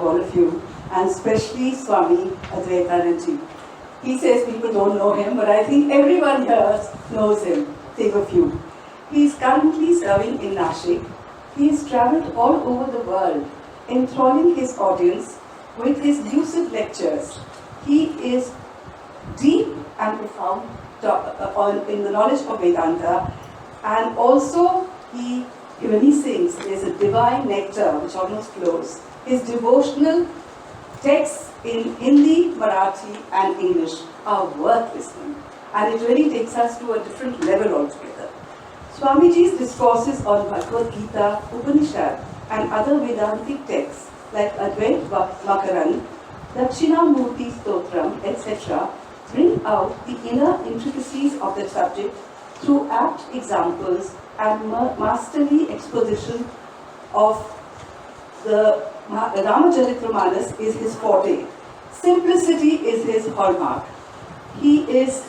all of you, and especially Swami Advaitanand. He says people don't know him, but I think everyone here knows him. Take a few. He is currently serving in Nashik. He has travelled all over the world, enthralling his audience with his lucid lectures. He is deep and profound in the knowledge of Vedanta, and also when he sings, there's a divine nectar which almost flows. His devotional texts in Hindi, Marathi and English are worth listening, and it really takes us to a different level altogether. Swamiji's discourses on Bhagavad Gita, Upanishad and other Vedantic texts like Advait Makaran, Dakshinamurti Stotram, etc. bring out the inner intricacies of the subject through apt examples and masterly exposition of the Ramacharitra is his forte. Simplicity is his hallmark. His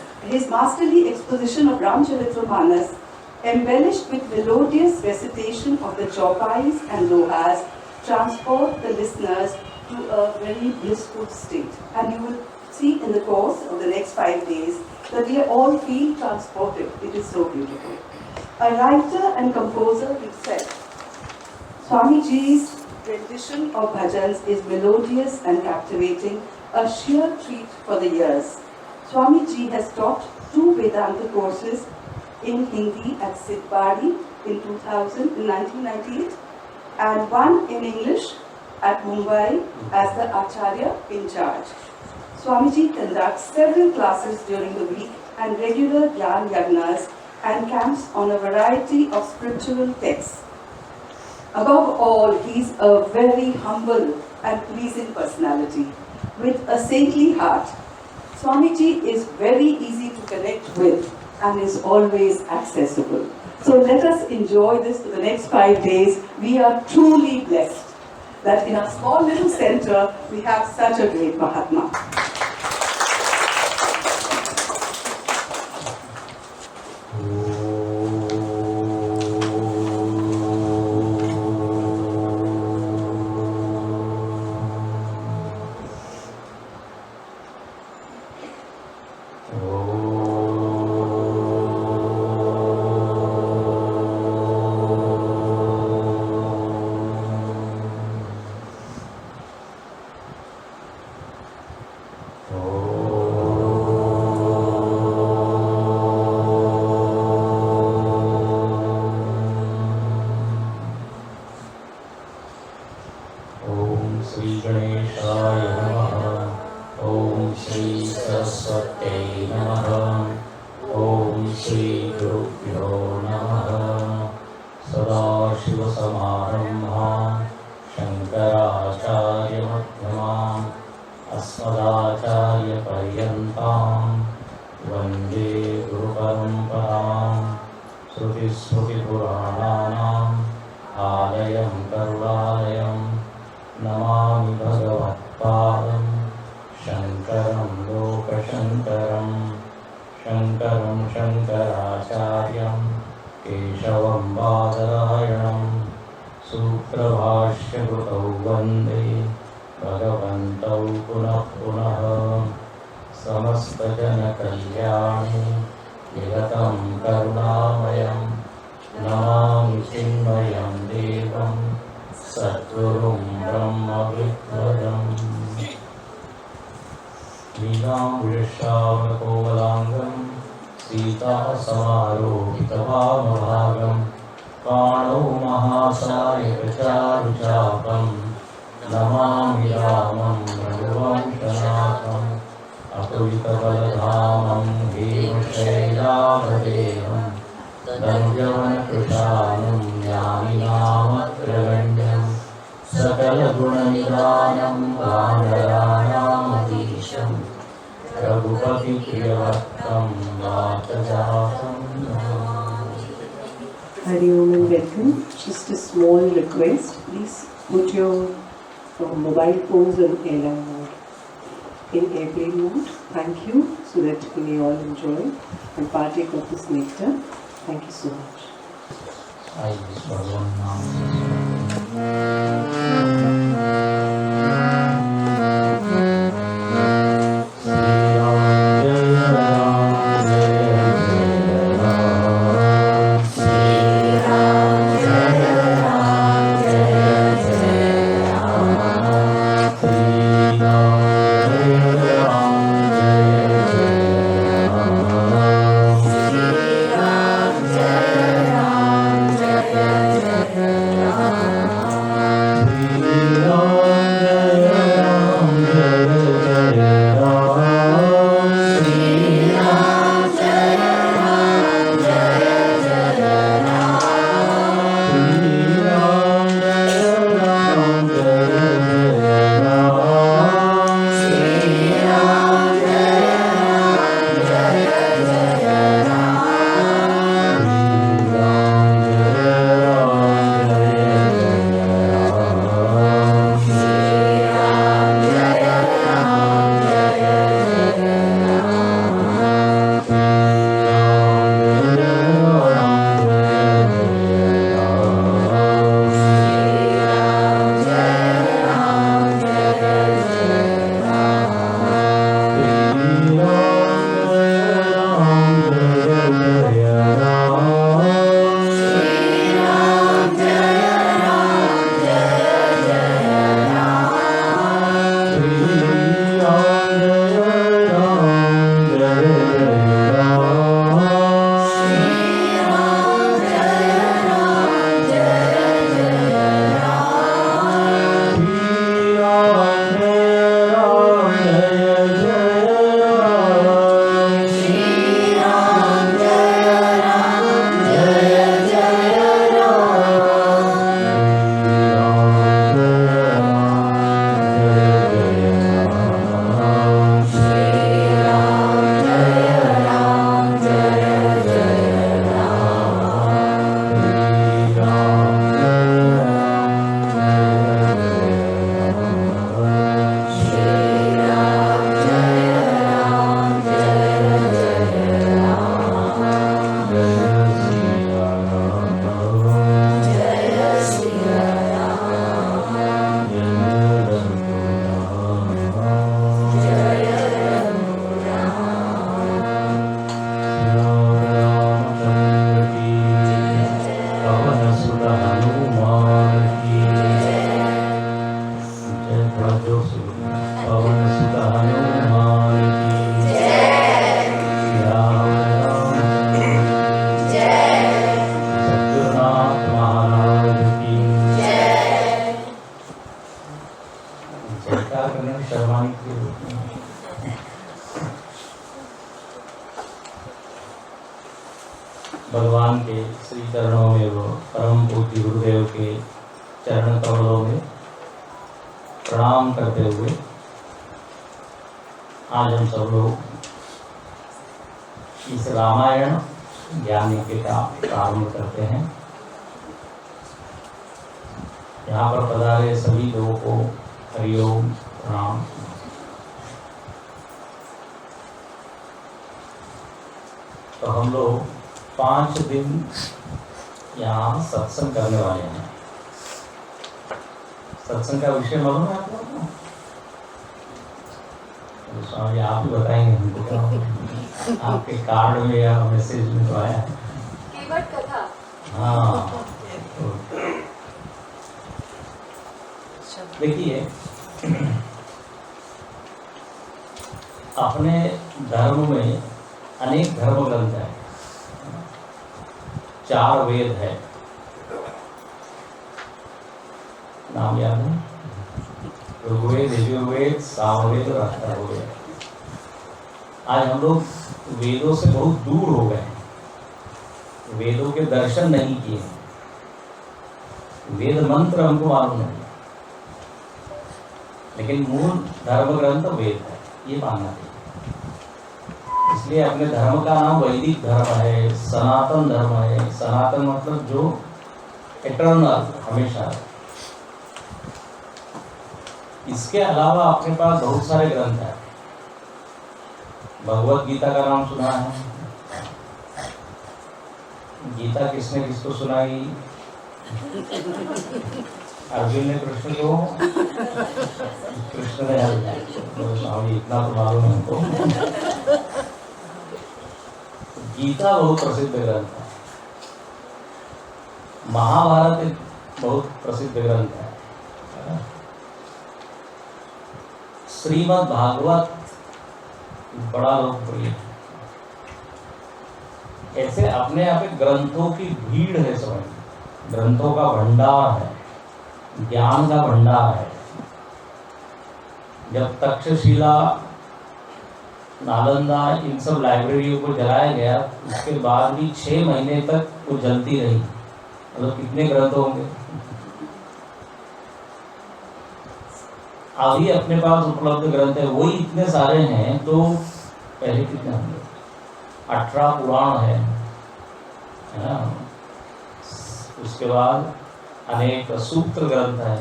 masterly exposition of Ramacharitra embellished with melodious recitation of the chaupais and lohas, transport the listeners to a very blissful state. And you will see in the course of the next 5 days that we all feel transported. It is so beautiful. A writer and composer himself, Swamiji's rendition of bhajans is melodious and captivating, a sheer treat for the ears. Swamiji has taught 2 Vedanta courses in Hindi at Sidbari in 1998 and 1 in English at Mumbai as the Acharya in charge. Swamiji conducts several classes during the week and regular Gyan Yagnas and camps on a variety of spiritual texts. Above all, he is a very humble and pleasing personality with a saintly heart. Swamiji is very easy to connect with and is always accessible. So let us enjoy this for the next 5 days. We are truly blessed that in our small little center we have such a great Mahatma. Hari Om and welcome. Just a small request. Please put your mobile phones on airline mode, in airplane mode. Thank you, so that we may all enjoy and partake of this nectar. Thank you so much. I just भगवान के श्री चरणों में वो परम पूज्य गुरुदेव के चरण कमलों में प्रणाम करते हुए आज हम सब लोग इस रामायण ज्ञानिके का प्रारंभ करते हैं। यहाँ पर पधारे सभी लोगों को हरिओम प्रणाम। तो हम लोग 5 दिन यहाँ सत्संग करने वाले हैं। सत्संग का विषय मालूम है आप लोगों को? स्वामी आप ही बताएंगे हमको क्या आपके कार्ड में या मैसेज में तो आया है केवट कथा। हाँ, देखिए अपने धर्म में अनेक धर्म ग्रंथ है, 4 वेद है, नाम याद है? ऋग्वेद, यजुर्वेद, सामवेद और अथर्ववेद। आज हम लोग वेदों से बहुत दूर हो गए, वेदों के दर्शन नहीं किए, वेद मंत्र हमको मालूम नहीं, लेकिन मूल धर्म ग्रंथ वेद है, ये मानना चाहिए। इसलिए अपने धर्म का नाम वैदिक धर्म है, सनातन धर्म है। सनातन मतलब जो इटर्नल, हमेशा। इसके अलावा अपने पास बहुत सारे ग्रंथ हैं। भगवत गीता का नाम सुना है? गीता किसने किसको सुनाई? अर्जुन ने कृष्ण को, कृष्ण ने अर्जुन। स्वामी इतना तो मालूम है हमको। गीता बहुत प्रसिद्ध ग्रंथ है। महाभारत एक बहुत प्रसिद्ध ग्रंथ है। श्रीमद् भागवत बड़ा लोकप्रिय है। ऐसे अपने आप ग्रंथों की भीड़ है, समझ, ग्रंथों का भंडार है, ज्ञान का भंडार है। जब तक्षशिला, नालंदा, इन सब लाइब्रेरियों को जलाया गया, उसके बाद भी 6 महीने तक वो जलती रही। मतलब कितने ग्रंथ होंगे? अभी अपने पास उपलब्ध ग्रंथ है वही इतने सारे हैं, तो पहले कितने होंगे? 18 पुराण है ना? उसके बाद अनेक सूत्र ग्रंथ है,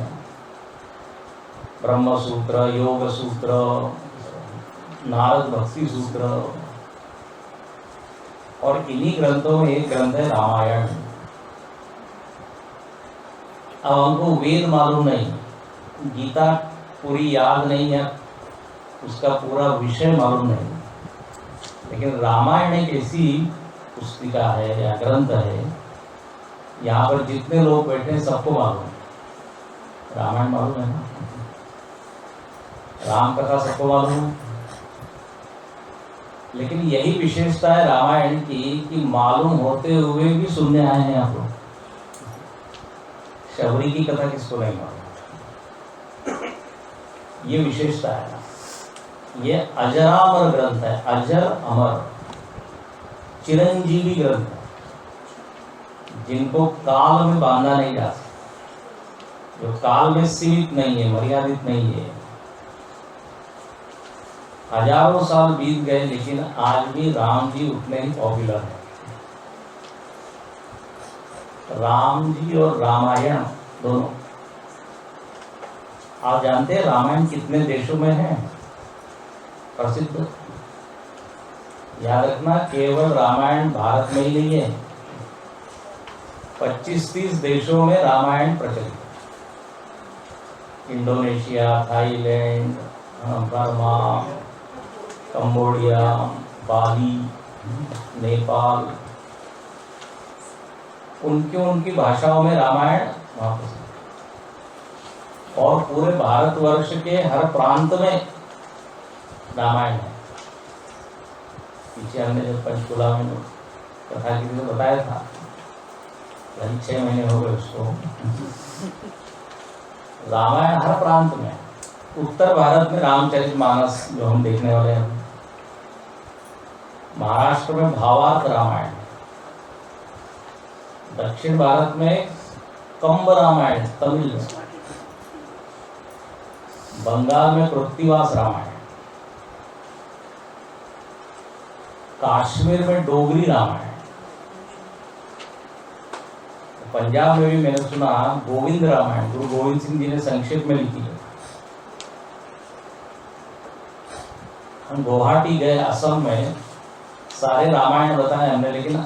ब्रह्म सूत्र, योग सूत्र, नारद भक्ति सूत्र, और इन्हीं ग्रंथों में एक ग्रंथ है रामायण। अब हमको वेद मालूम नहीं, गीता पूरी याद नहीं है, उसका पूरा विषय मालूम नहीं, लेकिन रामायण एक ऐसी पुस्तिका है या ग्रंथ है, यहाँ पर जितने लोग बैठे हैं सबको मालूम है। रामायण मालूम है ना? राम कथा सबको मालूम है। लेकिन यही विशेषता है रामायण की कि मालूम होते हुए भी सुनने आए हैं आप लोग। शबरी की कथा किसको नहीं मालूम? ये विशेषता है ना। ये अजरामर ग्रंथ है, अजर अमर, चिरंजीवी ग्रंथ है, जिनको काल में बांधा नहीं जा सकता, जो काल में सीमित नहीं है, मर्यादित नहीं है। हजारों साल बीत गए, लेकिन आज भी राम जी उतने ही पॉपुलर है। राम जी और रामायण दोनों। आप जानते हैं रामायण कितने देशों में है प्रसिद्ध? याद रखना, केवल रामायण भारत में ही नहीं है, 25-30 देशों में रामायण प्रचलित। इंडोनेशिया, थाईलैंड, बर्मा, कंबोडिया, बाली, नेपाल, उनकी भाषाओं में रामायण वहाँ प्रसिद्ध। और पूरे भारतवर्ष के हर प्रांत में रामायण है। पीछे हमने जब पंचकुला में कथा की तो बताया था, 6 महीने हो गए उसको। रामायण हर प्रांत में। उत्तर भारत में रामचरितमानस जो हम देखने वाले हैं, महाराष्ट्र में भावार्थ रामायण, दक्षिण भारत में कंब रामायण तमिल में, बंगाल में कृत्तिवास रामायण, काश्मीर में डोगरी रामायण, पंजाब में भी मैंने सुना गोविंद रामायण गुरु गोविंद सिंह जी ने संक्षेप में लिखी है। हम गुवाहाटी गए असम में, सारे रामायण बताए हमने, लेकिन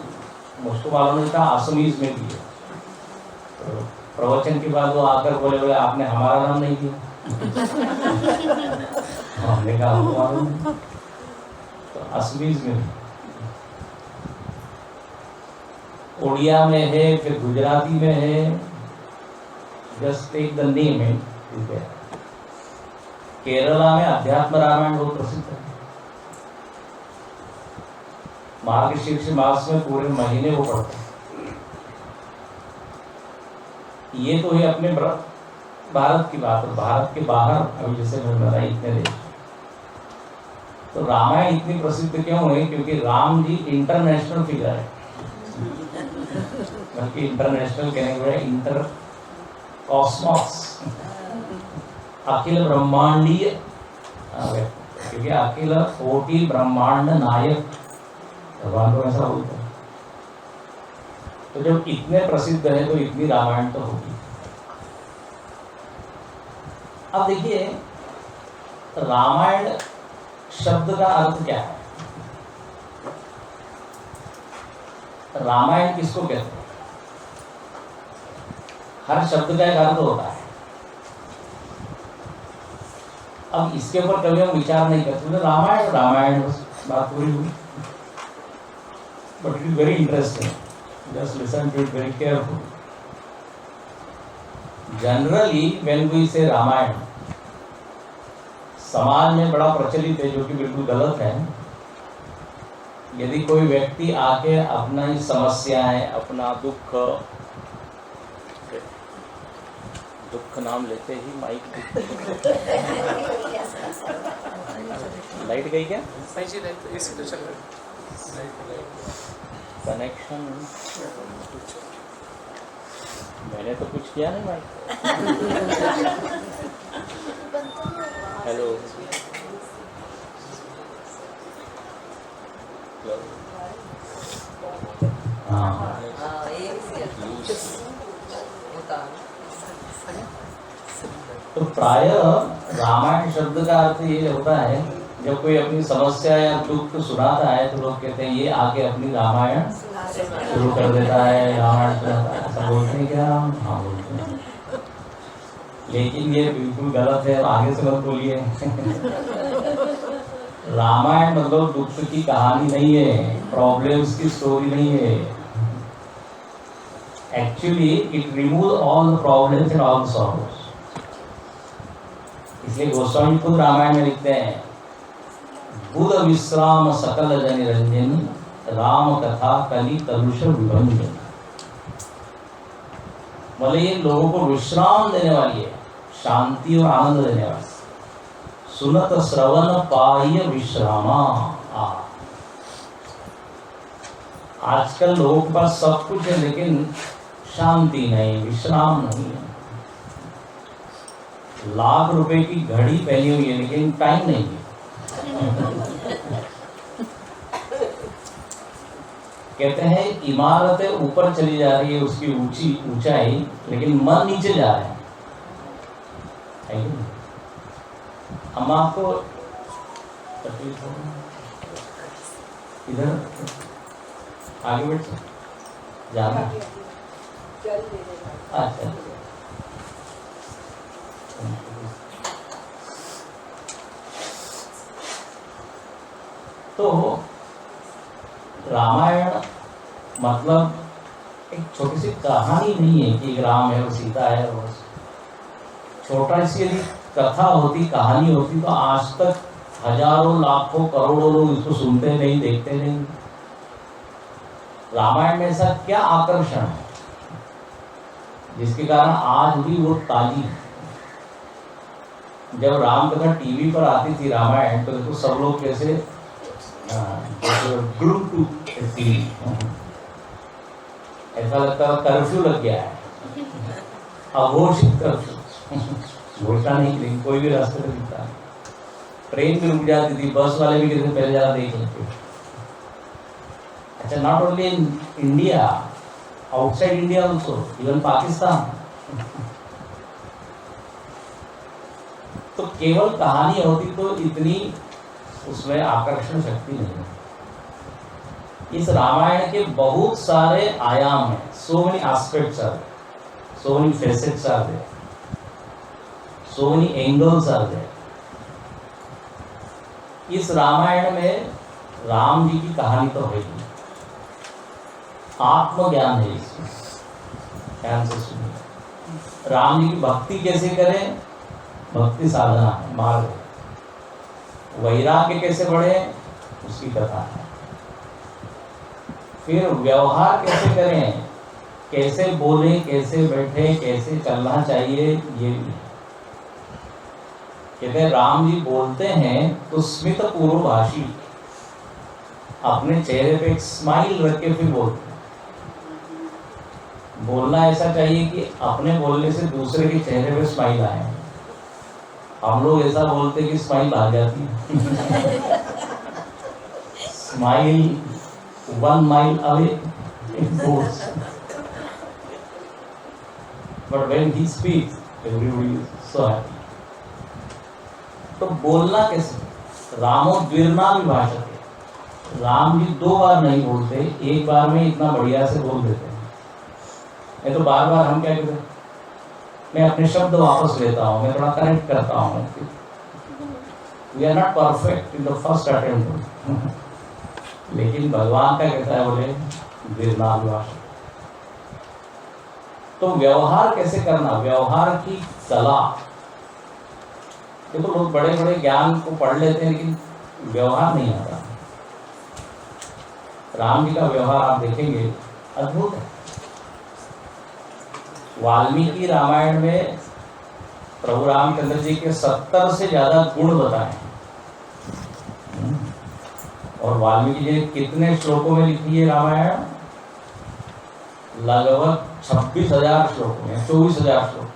मुझको मालूम नहीं था असमीज में भी है। तो प्रवचन के बाद वो आकर बोले आपने हमारा नाम नहीं दिया। हमने कहा हमको मालूम नहीं। तो असमीज में, उड़िया में है, फिर गुजराती में है, जस्ट टेक द नेम है। केरला में अध्यात्म रामायण बहुत प्रसिद्ध है। मार्गशीर्ष मास में पूरे महीने वो पढ़ते हैं। ये तो है अपने भारत की बात है। भारत के बाहर अभी जैसे मैं बताया इतने देश, तो रामायण इतनी प्रसिद्ध क्यों है? क्योंकि राम जी इंटरनेशनल फिगर है, बल्कि इंटरनेशनल कहने के बजाय इंटर कॉस्मॉस, अखिल ब्रह्मांडीय, क्योंकि अखिल कोटि ब्रह्मांड नायक भगवान को ऐसा बोलते हैं। तो जब इतने प्रसिद्ध है तो इतनी रामायण तो होगी। अब देखिए रामायण शब्द का अर्थ क्या है? रामायण किसको कहते हैं? हर शब्द का एक अर्थ होता है। अब इसके ऊपर कभी हम विचार नहीं करते, रामायण रामायण बस बात पूरी हुई। But it is very interesting. Just listen to it very carefully. Generally, when we say Ramayan, समाज में बड़ा प्रचलित है, जो कि बिल्कुल गलत है। यदि कोई व्यक्ति आके अपना ही समस्याएं, अपना दुख नाम लेते ही माइक लाइट गई क्या? इसी तो चल रहा है कनेक्शन। मैंने तो कुछ किया नहीं भाई। हेलो हाँ, तो प्राय रामायण शब्द का अर्थ ये होता है, जब कोई अपनी समस्या या दुख सुनाता है तो लोग कहते हैं ये आके अपनी रामायण शुरू कर देता है, रामायण सुनाता है। ऐसा बोलते हैं क्या? हाँ बोलते हैं, लेकिन ये बिल्कुल गलत है। आगे से मत बोलिए। रामायण मतलब दुख की कहानी नहीं है, प्रॉब्लम्स की स्टोरी नहीं है। Actually it remove all the problems and all the sorrows. इसलिए गोस्वामी खुद रामायण में लिखते हैं, बुध विश्राम सकल जन रंजन, राम कथा कलि कलुष विभंजन। बोले ये लोगों को विश्राम देने वाली है, शांति और आनंद देने वाली। सुनत श्रवण पाय विश्रामा। आजकल लोगों के पास सब कुछ है, लेकिन शांति नहीं, विश्राम नहीं है। लाख रुपए की घड़ी पहनी हुई है, लेकिन टाइम नहीं है। कहते हैं इमारतें ऊपर चली जा रही है, उसकी ऊंचाई, लेकिन मन नीचे जा रहा है। हम आपको तकलीफ हो, इधर आगे बढ़ जाना। अच्छा, तो रामायण मतलब एक छोटी सी कहानी नहीं है कि एक राम है और सीता है और छोटा सी यदि कथा होती, कहानी होती, तो आज तक हजारों लाखों करोड़ों लोग इसको सुनते नहीं, देखते नहीं। रामायण में ऐसा क्या आकर्षण है जिसके कारण आज भी वो ताजी है? जब राम कथा टीवी पर आती थी रामायण, तो देखो सब लोग कैसे ग्रुप टू टीवी। ऐसा लगता है कर्फ्यू लग गया है, अघोषित कर्फ्यू। घोषणा नहीं की, कोई भी रास्ते पे दिखता है। ट्रेन भी रुक जाती थी, बस वाले भी कहते पहले ज़्यादा देख लेते। अच्छा, not only in India, outside India also, even Pakistan. तो केवल कहानी होती तो इतनी उसमें आकर्षण शक्ति नहीं है। इस रामायण के बहुत सारे आयाम हैं, so many aspects are, so many facets are there, so many angles are there. इस रामायण में राम जी की कहानी तो है ही, आत्मज्ञान है इसमें। ध्यान से सुनिए, राम जी की भक्ति कैसे करें, भक्ति साधना है, मार्ग है। वैराग्य कैसे बढ़े, उसकी कथा है। फिर व्यवहार कैसे करें, कैसे बोले, कैसे बैठे, कैसे चलना चाहिए, ये भी है। कहते हैं राम जी बोलते हैं तो स्मित पूर्वभाषी, अपने चेहरे पे एक स्माइल रख के फिर बोलते हैं। बोलना ऐसा चाहिए कि अपने बोलने से दूसरे के चेहरे पे स्माइल आए। हम लोग ऐसा बोलते कि स्माइल आ जाती है। Smile 1 mile away it goes, but when he speaks everybody is so happy. तो बोलना कैसे, रामोद्वीर्णा विभाषते, राम जी 2 बार नहीं बोलते, एक बार में इतना बढ़िया से बोल देते हैं। नहीं तो बार बार हम क्या कहते हैं, मैं अपने शब्द वापस लेता हूँ, मैं थोड़ा करेक्ट करता हूँ। We are not perfect in the first attempt, लेकिन भगवान का कहता है बोले द्वीर्णा विभाषते। तो व्यवहार कैसे करना, व्यवहार की कला। देखो लोग बड़े बड़े ज्ञान को पढ़ लेते हैं लेकिन व्यवहार नहीं आता। राम जी का व्यवहार आप देखेंगे अद्भुत है। वाल्मीकि रामायण में प्रभु रामचंद्र जी के 70 से ज्यादा गुण बताए, और वाल्मीकि जी ने कितने श्लोकों में लिखी है रामायण, लगभग 26,000 श्लोकों में, 24,000 श्लोक।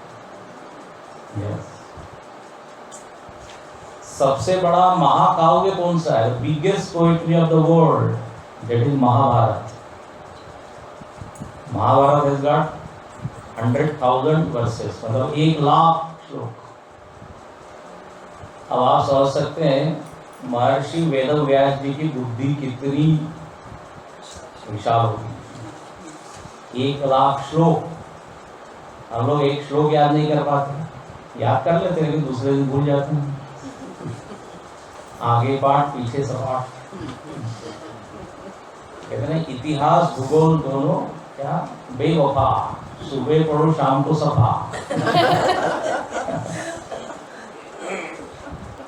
यस, सबसे बड़ा महाकाव्य कौन सा है, biggest poetry of the world, that is Mahabharata. Mahabharata has got 100,000 verses, मतलब 1,00,000 श्लोक। अब आप समझ सकते हैं महर्षि वेदव्यास जी की बुद्धि कितनी विशाल होगी। 1,00,000 श्लोक, हम लोग एक श्लोक याद नहीं कर पाते, याद कर लेते हैं लेकिन दूसरे दिन भूल जाते हैं। आगे पाठ पीछे सपाट, कहते हैं इतिहास भूगोल दोनों क्या बेवफा, सुबह पढ़ो शाम को सफा।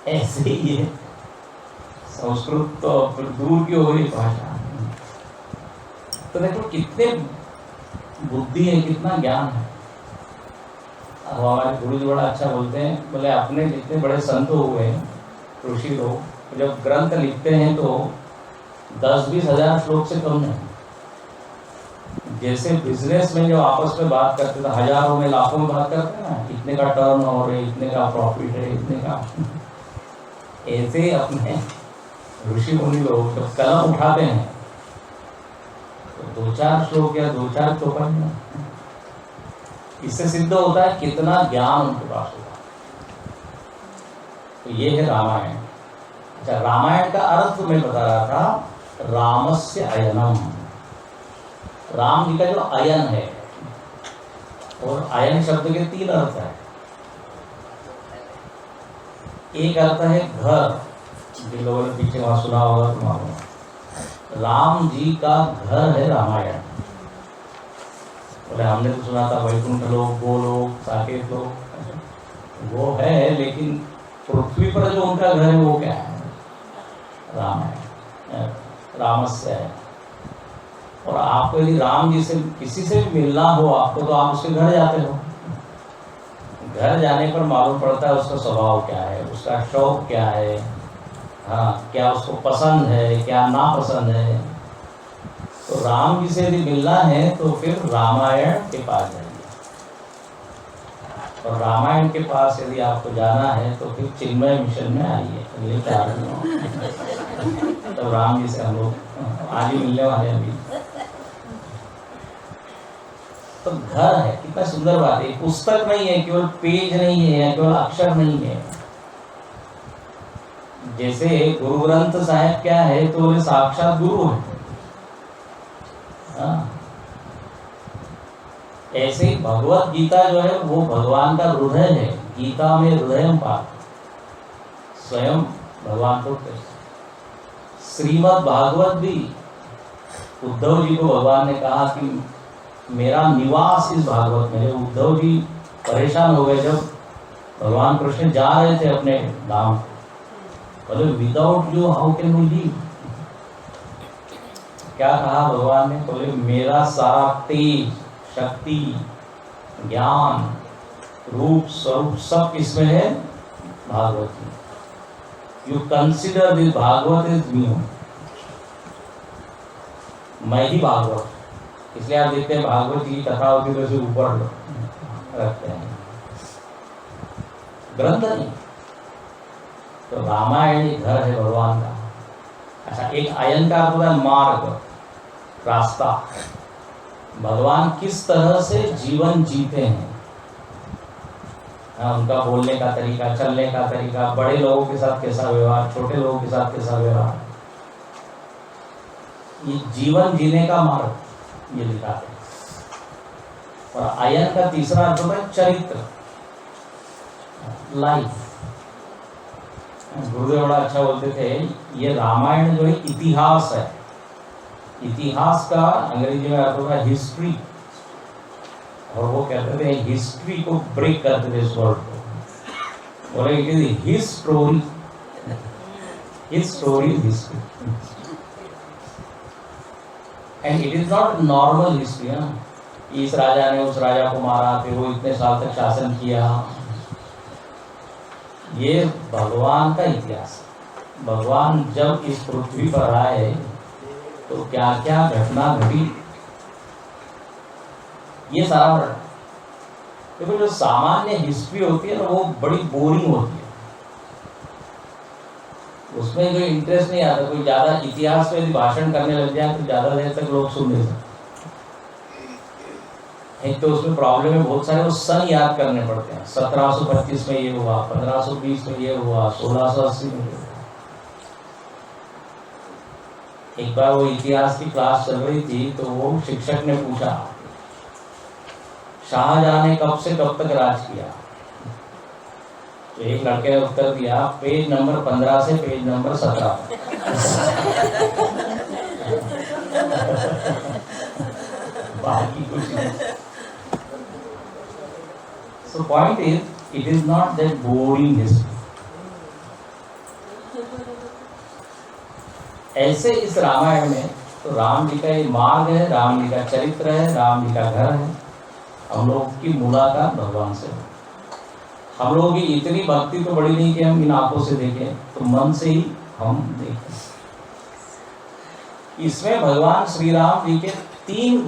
ऐसे ही है संस्कृत, तो फिर दूर की हो गई भाषा। तो देखो कितने बुद्धि है, कितना ज्ञान है। अब हमारे गुरु जी बड़ा अच्छा बोलते हैं, बोले अपने जितने बड़े संत हुए ऋषि लोग जब ग्रंथ लिखते हैं तो 10-20 हजार श्लोक से कम नहीं। जैसे बिजनेस में जो आपस में बात करते थे, हजारों में लाखों में बात करते हैं ना, इतने का टर्न ओवर है, इतने का प्रॉफिट है, इतने का, ऐसे अपने ऋषि मुनि लोग जब कलम उठाते हैं तो 2-4 श्लोक या 2-4 चौपाई, इससे सिद्ध होता है कितना ज्ञान उनके पास होगा। तो ये है रामायण। अच्छा, रामायण का अर्थ मैं बता रहा था, रामस्य अयनम, राम जी का जो अयन है, और अयन शब्द के 3 अर्थ है। एक अर्थ है घर, जिन लोगों ने पीछे वहां सुना होगा तो मालूम, राम जी का घर है रामायण। बोले हमने तो सुना था वैकुंठ लोक, गोलोक, साकेत लोक, वो है, लेकिन पृथ्वी पर जो उनका घर है वो क्या है, रामायण, रामस्य है। और आपको यदि राम जी से किसी से भी मिलना हो आपको, तो आप उसके घर जाते हो। घर जाने पर मालूम पड़ता है उसका स्वभाव क्या है, उसका शौक क्या है, हाँ क्या उसको पसंद है, क्या नापसंद है। तो राम जी से यदि मिलना है तो फिर रामायण के पास जाइए, और रामायण के पास यदि आपको जाना है तो फिर चिन्मय मिशन में आइए अगले 4 दिनों। तो राम जी से हम लोग आज ही मिलने वाले हैं अभी। तो घर है, कितना सुंदर बात है। पुस्तक नहीं है, केवल पेज नहीं है, केवल अक्षर नहीं है। जैसे गुरु ग्रंथ साहिब क्या है, तो बोले साक्षात गुरु है। हाँ। ऐसे ही भगवत गीता जो है वो भगवान का हृदय है। गीता में हृदय पाठ स्वयं भगवान को। श्रीमद् भागवत भी उद्धव जी को भगवान ने कहा कि मेरा निवास इस भागवत में है। उद्धव जी परेशान हो गए जब भगवान कृष्ण जा रहे थे अपने धाम को, बोले without you how can we live. क्या कहा भगवान ने? बोले मेरा सारा तेज, शक्ति, ज्ञान, रूप, स्वरूप सब किसमें है? भागवत में। You consider this Bhagavata is me, मैं ही भागवत। इसलिए आप देखते हैं भागवत की कथा होती है तो उसे ऊपर रखते हैं, ग्रंथ नहीं। तो रामायण घर है भगवान का। अच्छा, एक आयन का अर्थ होता है मार्ग, रास्ता। भगवान किस तरह से जीवन जीते हैं, उनका बोलने का तरीका, चलने का तरीका, बड़े लोगों के साथ कैसा व्यवहार, छोटे लोगों के साथ कैसा व्यवहार, ये जीवन जीने का मार्ग ये दिखाते हैं। और आयन का तीसरा अर्थ होता है चरित्र, लाइफ। गुरुदेव बड़ा अच्छा बोलते थे, ये रामायण जो है इतिहास है। इतिहास का अंग्रेजी में अर्थ होता है हिस्ट्री, और वो कहते थे हिस्ट्री को ब्रेक करते थे इस वर्ड को, बोले it is his story, his story is history and it is not normal history. इस राजा ने उस राजा को मारा, फिर वो इतने साल तक शासन किया। ये भगवान का इतिहास। भगवान जब इस पृथ्वी पर आए तो क्या क्या घटना घटी, ये सारा वर्णन। देखो, जो सामान्य हिस्ट्री होती है ना वो बड़ी बोरिंग होती है, उसमें कोई इंटरेस्ट नहीं आता। कोई ज्यादा इतिहास में यदि भाषण करने लग जाए तो ज्यादा देर तक लोग सुन नहीं सकते। एक तो उसमें प्रॉब्लम है, बहुत सारे वो सन याद करने पड़ते हैं। 1725 में ये हुआ, 1520 में ये हुआ, 1680 में ये हुआ। एक बार वो इतिहास की क्लास चल रही थी तो वो शिक्षक ने पूछा, शाहजहां ने कब से कब तक राज किया? तो एक लड़के ने उत्तर दिया, पेज नंबर 15 से पेज नंबर 17। बाकी कुछ नहीं। So point is, it is not that boring history. ऐसे इस रामायण में तो राम जी का ये मार्ग है, राम जी का चरित्र है, राम जी का घर है। हम लोग की मुलाकात भगवान से। हम लोगों की इतनी भक्ति तो बड़ी नहीं कि हम इन आंखों से देखें, तो मन से ही हम देखें। इसमें भगवान श्री राम जी के 3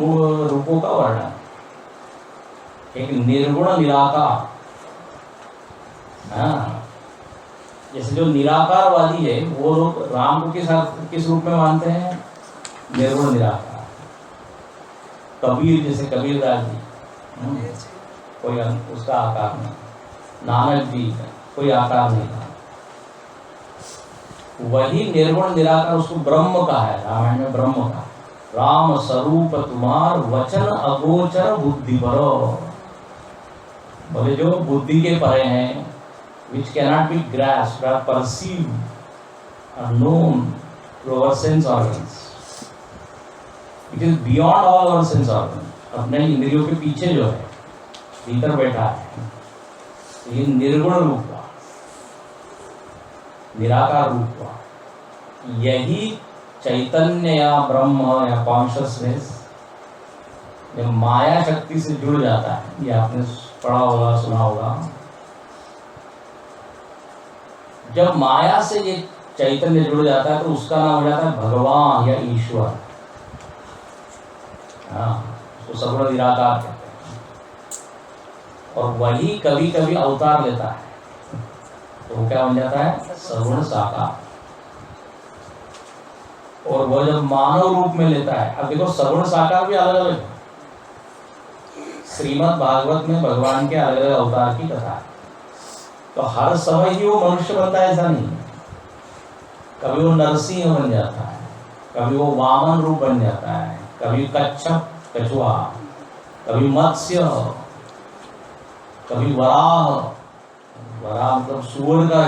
रूपों का वर्णन। एक निर्गुण निराकार, हाँ, जैसे जो निराकारवादी है वो लोग राम को किस रूप में मानते हैं? निर्गुण निराकार। कबीर, जैसे कबीर दास जी, कोई उसका आकार नहीं। नानक जी का कोई आकार नहीं था। वही निर्गुण निराकार उसको ब्रह्म का है। रामायण में ब्रह्म का, राम स्वरूप तुम्हार वचन अगोचर बुद्धि परो। बोले जो बुद्धि के परे हैं, which cannot be grasped or perceived or known through our sense organs. It is beyond all our sense organs. अपने इंद्रियों के पीछे जो है, भीतर बैठा है, ये निर्गुण रूप का, निराकार रूप का, यही चैतन्य या ब्रह्म या कॉन्शियसनेस जब माया शक्ति से जुड़ जाता है, ये आपने पढ़ा होगा, सुना होगा। जब माया से ये चैतन्य जुड़ जाता है तो उसका नाम हो जाता है भगवान या ईश्वर। हाँ, उसको सगुण निराकार कहते हैं। और वही कभी कभी अवतार लेता है, तो वो क्या बन जाता है? सगुण साकार। और वो जब मानव रूप में लेता है, अब देखो सगुण साकार भी अलग अलग है। श्रीमद् भागवत में भगवान के अलग अलग अवतार की कथा है, तो हर समय ही वो मनुष्य बनता है ऐसा नहीं है। कभी वो नरसिंह बन जाता है, कभी वो वामन रूप बन जाता है, कभी कच्छप कछुआ, कभी मत्स्य, कभी वराह। वराह मतलब सूअर का,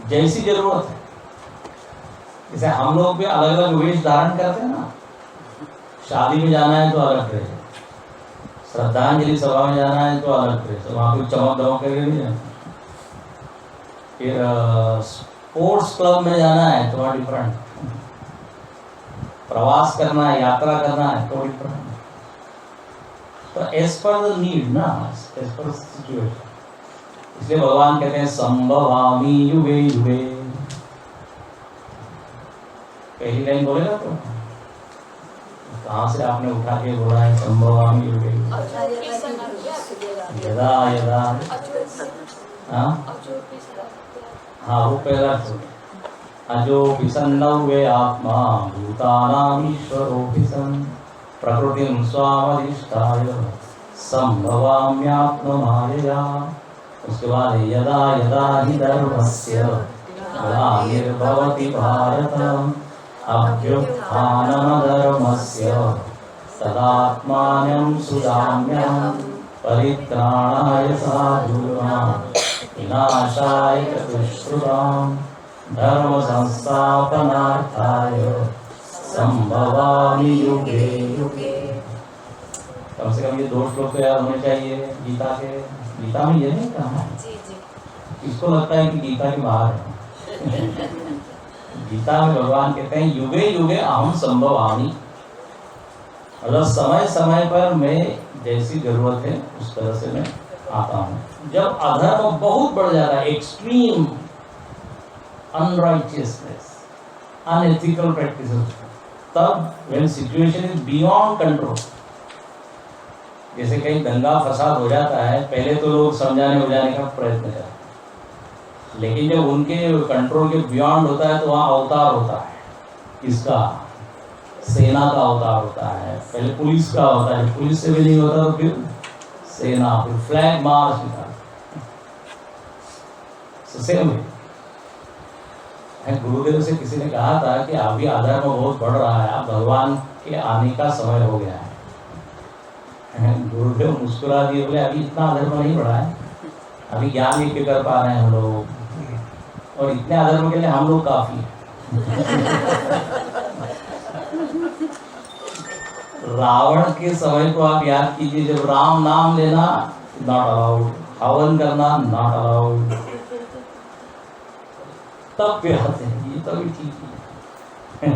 जैसी जरूरत है। जैसे हम लोग भी अलग अलग वेश धारण करते हैं ना। शादी में जाना है तो अलग ड्रेस, श्रद्धांजलि सभा में जाना है तो अलग ड्रेस, वहां पे चमक दमक करके नहीं जाना। फिर स्पोर्ट्स क्लब में जाना है तो वहाँ डिफरेंट, प्रवास करना है, यात्रा करना है तो डिफरेंट। तो एज पर द नीड ना, एज पर सिचुएशन। इसलिए भगवान कहते हैं संभवामि युगे युगे। पहली लाइन बोलेगा तो कहाँ से आपने उठा के बोला है संभवामि युगे युगे? यदा यदा, हाँ वो पहला छोड़। अजो विसन्नौ वे आत्मा भूतानां ईश्वरो सन् प्रकृतिं स्वामधिष्ठाय संभवाम्यात्ममायया। उसके बाद यदा यदा हि धर्मस्य ग्लानिर्भवति भारत अभ्युत्थानमधर्मस्य तदात्मानं सुधाम्यहं परित्राणाय साधूनां विनाशाय च दुष्कृतां धर्म संस्थापनार्थाय संभवामि युगे युगे। कम से कम ये 2 श्लोक तो याद होने चाहिए गीता के। गीता में ये नहीं कहा है, इसको लगता है कि गीता के बाहर है। गीता में भगवान कहते हैं युगे युगे अहम संभवामि, मतलब समय समय पर मैं जैसी जरूरत है उस तरह से मैं आता हूँ। जब अधर्म बहुत बढ़ जाता है, एक्सट्रीम अनराइचियसनेस, अनएथिकल प्रैक्टिसेस, तब when situation is beyond control, जैसे कहीं दंगा फसाद हो जाता है, पहले तो लोग समझाने बुझाने का प्रयत्न करते हैं, लेकिन जब उनके कंट्रोल के बियॉन्ड होता है तो वहाँ अवतार होता है। किसका? सेना का अवतार होता है, पहले पुलिस का होता है, पुलिस से भी नहीं होता तो फिर सेना, फिर फ्लैग मार्च निकाल। सेम है। गुरुदेव से किसी ने कहा था कि अभी अधर्म बहुत बढ़ रहा है, अब भगवान के आने का समय हो गया है। गुरुदेव मुस्कुरा दिए, बोले अभी इतना अधर्म नहीं बढ़ा है, अभी ज्ञान यज्ञ कर पा रहे हैं हम लोग, और इतने अधर्म के लिए हम लोग काफी है। रावण के समय को आप याद कीजिए, जब राम नाम लेना नॉट अलाउड, हवन करना नॉट अलाउड, तब पे आते हैं ये तभी ठीक है।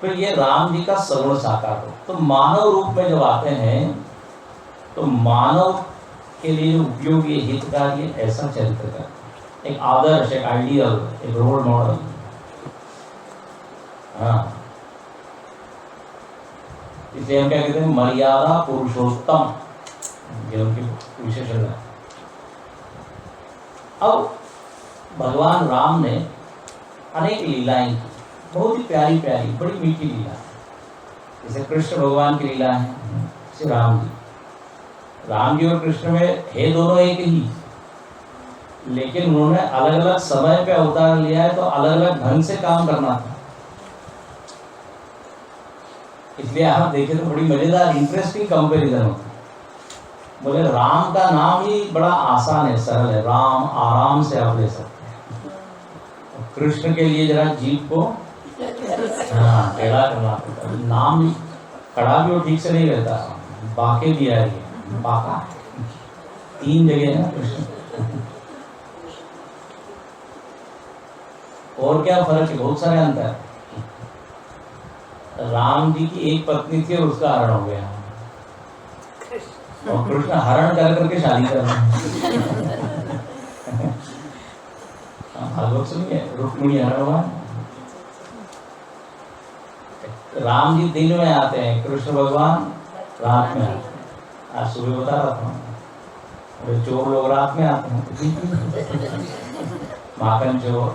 तो ये राम जी का सगुण साकार हो, तो मानव रूप में जब आते हैं तो मानव के लिए उपयोगी हितकारी ऐसा चरित्र का, एक आदर्श, एक आइडियल, एक रोल मॉडल। हाँ, इसलिए हम क्या कहते हैं मर्यादा पुरुषोत्तम, ये उनकी विशेषण है। अब भगवान राम ने अनेक लीलाएं की, बहुत ही प्यारी प्यारी, बड़ी मीठी लीला। जैसे कृष्ण भगवान की लीला है, श्री राम जी और कृष्ण में है दोनों एक ही, लेकिन उन्होंने अलग अलग समय पे अवतार लिया है, तो अलग अलग ढंग से काम करना था। इसलिए आप देखें तो बड़ी मजेदार इंटरेस्टिंग कंपैरिजन होता है। बोले राम का नाम ही बड़ा आसान है, सरल है, राम आराम से आप ले सकते हैं। कृष्ण के लिए जरा जीभ को टेढ़ा करना पड़ता है, नाम खड़ा भी वो ठीक से नहीं रहता, बाके भी आ रही है, बाका 3 जगह है ना कृष्ण। और क्या फर्क है? बहुत सारे अंतर है। राम जी की एक पत्नी थी और उसका हरण हो गया, और कृष्ण हरण कर करके शादी कर रहे हैं। भागवत सुनिए, रुक्मिणी हरण हुआ। राम जी दिन में आते हैं, कृष्ण भगवान रात में आते हैं। आज सुबह बता रहा था, और चोर लोग रात में आते हैं, माखन चोर।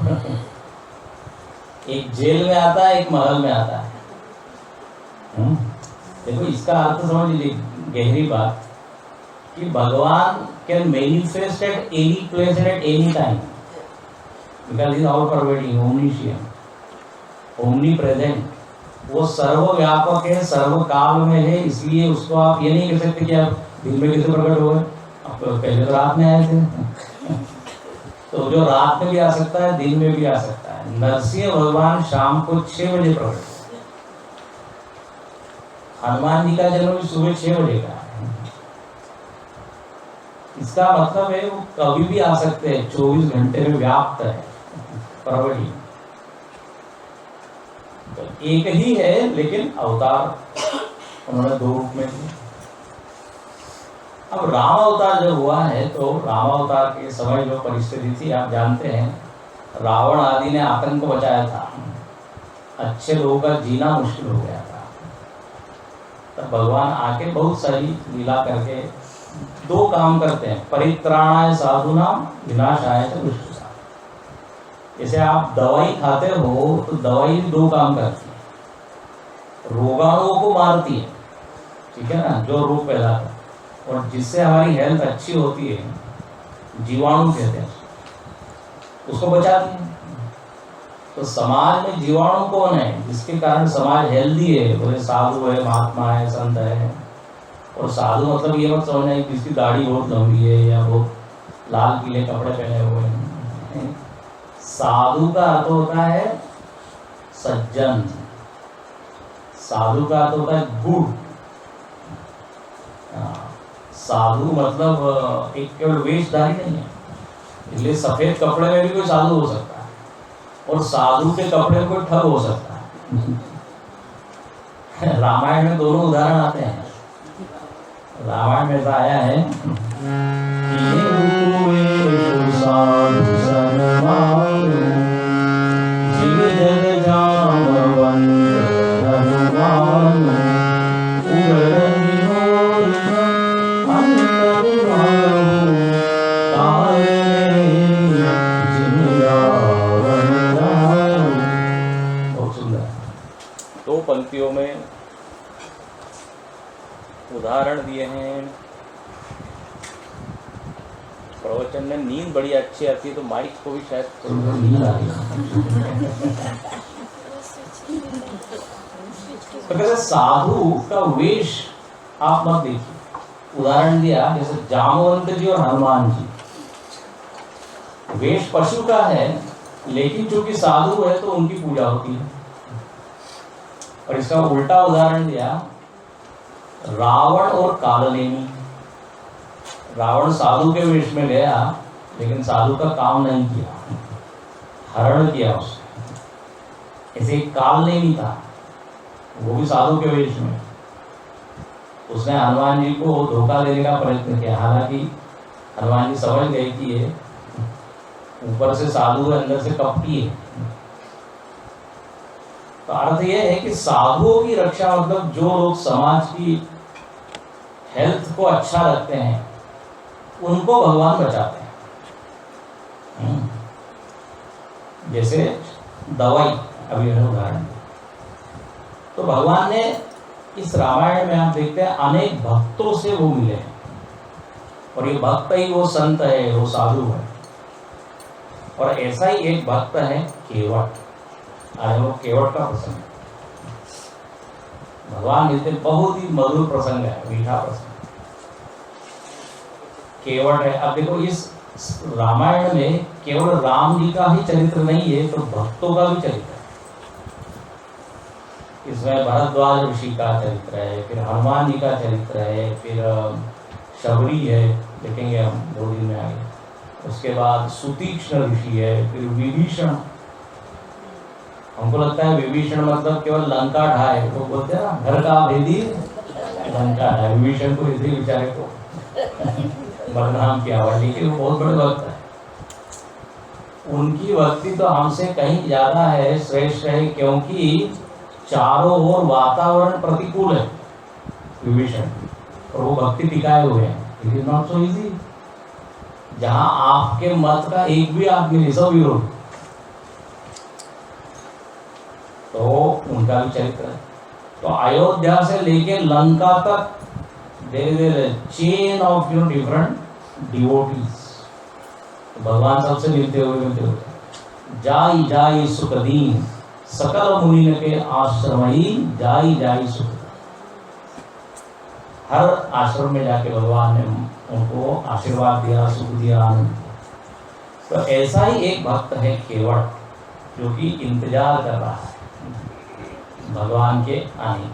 एक जेल में आता है, एक महल में आता है। देखो इसका अर्थ समझ लीजिए, गहरी बात, कि भगवान can manifest at any place and at any time, because he is all pervading, omniscient, omnipresent. वो सर्वव्यापक है, सर्व काल में है, इसलिए उसको आप ये नहीं कह सकते कि आप दिन में कैसे प्रकट हो गए, आप पहले तो रात में आए थे। तो जो रात में भी आ सकता है, दिन में भी आ सकता है। नरसिंह भगवान शाम को 6 बजे प्रकट हुए। हनुमान जी का जन्म भी सुबह 6 बजे का है। इसका मतलब है वो कभी भी आ सकते हैं, 24 घंटे में व्याप्त है, प्रवटी। तो एक ही है, लेकिन अवतार उन्होंने 2 रूप में किए। अब राम अवतार जब हुआ है, तो राम अवतार के समय जो परिस्थिति थी आप जानते हैं, रावण आदि ने आतंक बचाया था, अच्छे लोगों का जीना मुश्किल हो गया था। तब भगवान आके बहुत सारी लीला करके 2 काम करते हैं, परित्राणाय साधूनाम विनाशाय च दुष्टानाम। जैसे आप दवाई खाते हो, तो दवाई 2 काम करती है, रोगाणुओं को मारती है, ठीक है ना, जो रोग पैदा करते, और जिससे हमारी हेल्थ अच्छी होती है, जीवाणु कहते हैं उसको बचाती है। तो समाज में जीवाणु कौन है, जिसके कारण समाज हेल्दी है? बोले साधु है, महात्मा है, संत है। और साधु मतलब ये मत समझना है जिसकी दाढ़ी बहुत लंबी है या बहुत लाल पीले कपड़े पहने हुए हैं। साधु का अर्थ होता है सज्जन, साधु का अर्थ होता है गुड। साधु मतलब एक केवल वेशधारी नहीं है, इसलिए सफेद कपड़े में भी कोई साधु हो सकता है, और साधु के कपड़े में कोई ठग हो सकता है। रामायण में दोनों उदाहरण आते हैं। रामायण में ऐसा आया है पंक्तियों में उदाहरण दिए हैं। प्रवचन में नींद बड़ी अच्छी आती है, तो माइक को भी शायद नींद आ रही है। तो कहते साधु का वेश आप मत देखिए। उदाहरण दिया जैसे जामवंत जी और हनुमान जी, वेश पशु का है, लेकिन चूंकि साधु है तो उनकी पूजा होती है। और इसका उल्टा उदाहरण दिया रावण और कालनेमी। रावण साधु के वेश में गया, लेकिन साधु का काम नहीं किया, हरण किया उसने। ऐसे एक कालनेमी था, वो भी साधु के वेश में, उसने हनुमान जी को धोखा देने का प्रयत्न किया। हालांकि हनुमान जी समझ गए कि ये ऊपर से साधु है, अंदर से कपटी है। तो अर्थ यह है कि साधुओं की रक्षा मतलब जो लोग समाज की हेल्थ को अच्छा रखते हैं, उनको भगवान बचाते हैं। जैसे दवाई, अभी मैंने उदाहरण दिया। तो भगवान ने इस रामायण में आप देखते हैं अनेक भक्तों से वो मिले हैं, और ये भक्त ही वो संत है, वो साधु है। और ऐसा ही एक भक्त है केवट। आज वो केवट का प्रसंग है। भगवान मिलते बहुत ही मधुर प्रसंग है, मीठा प्रसंग केवट है। अब देखो इस रामायण में केवल राम जी का ही चरित्र नहीं है, तो भक्तों का भी चरित्र है। इसमें भरद्वाज ऋषि का चरित्र है, फिर हनुमान जी का चरित्र है, फिर शबरी है, देखेंगे हम 2 दिन में आगे। उसके बाद सुतीक्ष्ण ऋषि है, फिर विभीषण। हमको लगता है विभीषण मतलब केवल लंका ढाए, तो बोलते हैं ना घर का भेदी लंका ढाए। विभीषण को इसी बेचारे को बदनाम किया हुआ, लेकिन वो बहुत बड़े भक्त है। उनकी भक्ति तो हमसे कहीं ज्यादा है, श्रेष्ठ है, क्योंकि चारों ओर वातावरण प्रतिकूल है विभीषण, और वो भक्ति टिकाए हुए हैं। It is not so easy. जहां आपके मत का एक भी आदमी नहीं, सब विरोध, तो उनका भी चरित्र है। तो अयोध्या से लेके लंका तक there is a chain of different devotees. तो भगवान सबसे मिलते हुए जाई जाई सुख दीन, सकल मुनि के आश्रमई जाई जाई सुख। हर आश्रम में जाके भगवान ने उनको आशीर्वाद दिया, सुख दिया, आनंद। तो ऐसा ही एक भक्त है केवट, जो कि इंतजार कर रहा है भगवान के आने।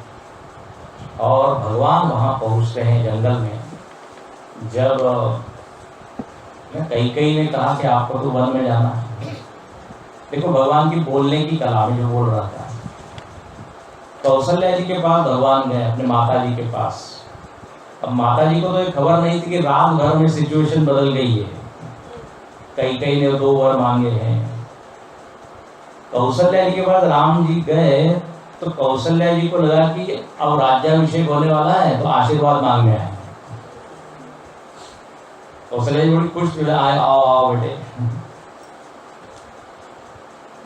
और भगवान वहाँ पहुँच रहे हैं जंगल में। जब कई ने कहा कि आपको तो वन में जाना है। देखो भगवान की बोलने की कला में जो बोल रहा था, कौशल्या जी के पास भगवान गए, अपने माता जी के पास। अब माता जी को तो ये खबर नहीं थी कि रात भर में सिचुएशन बदल गई है। कई ने 2 वर मांगे हैं। कौशल्या जी के पास राम जी गए तो कौशल्या जी को लगा कि अब राज्याभिषेक होने वाला है, तो आशीर्वाद मांगने आए। कौशल्या जी बड़ी खुश मिला, आए आओ आओ बेटे।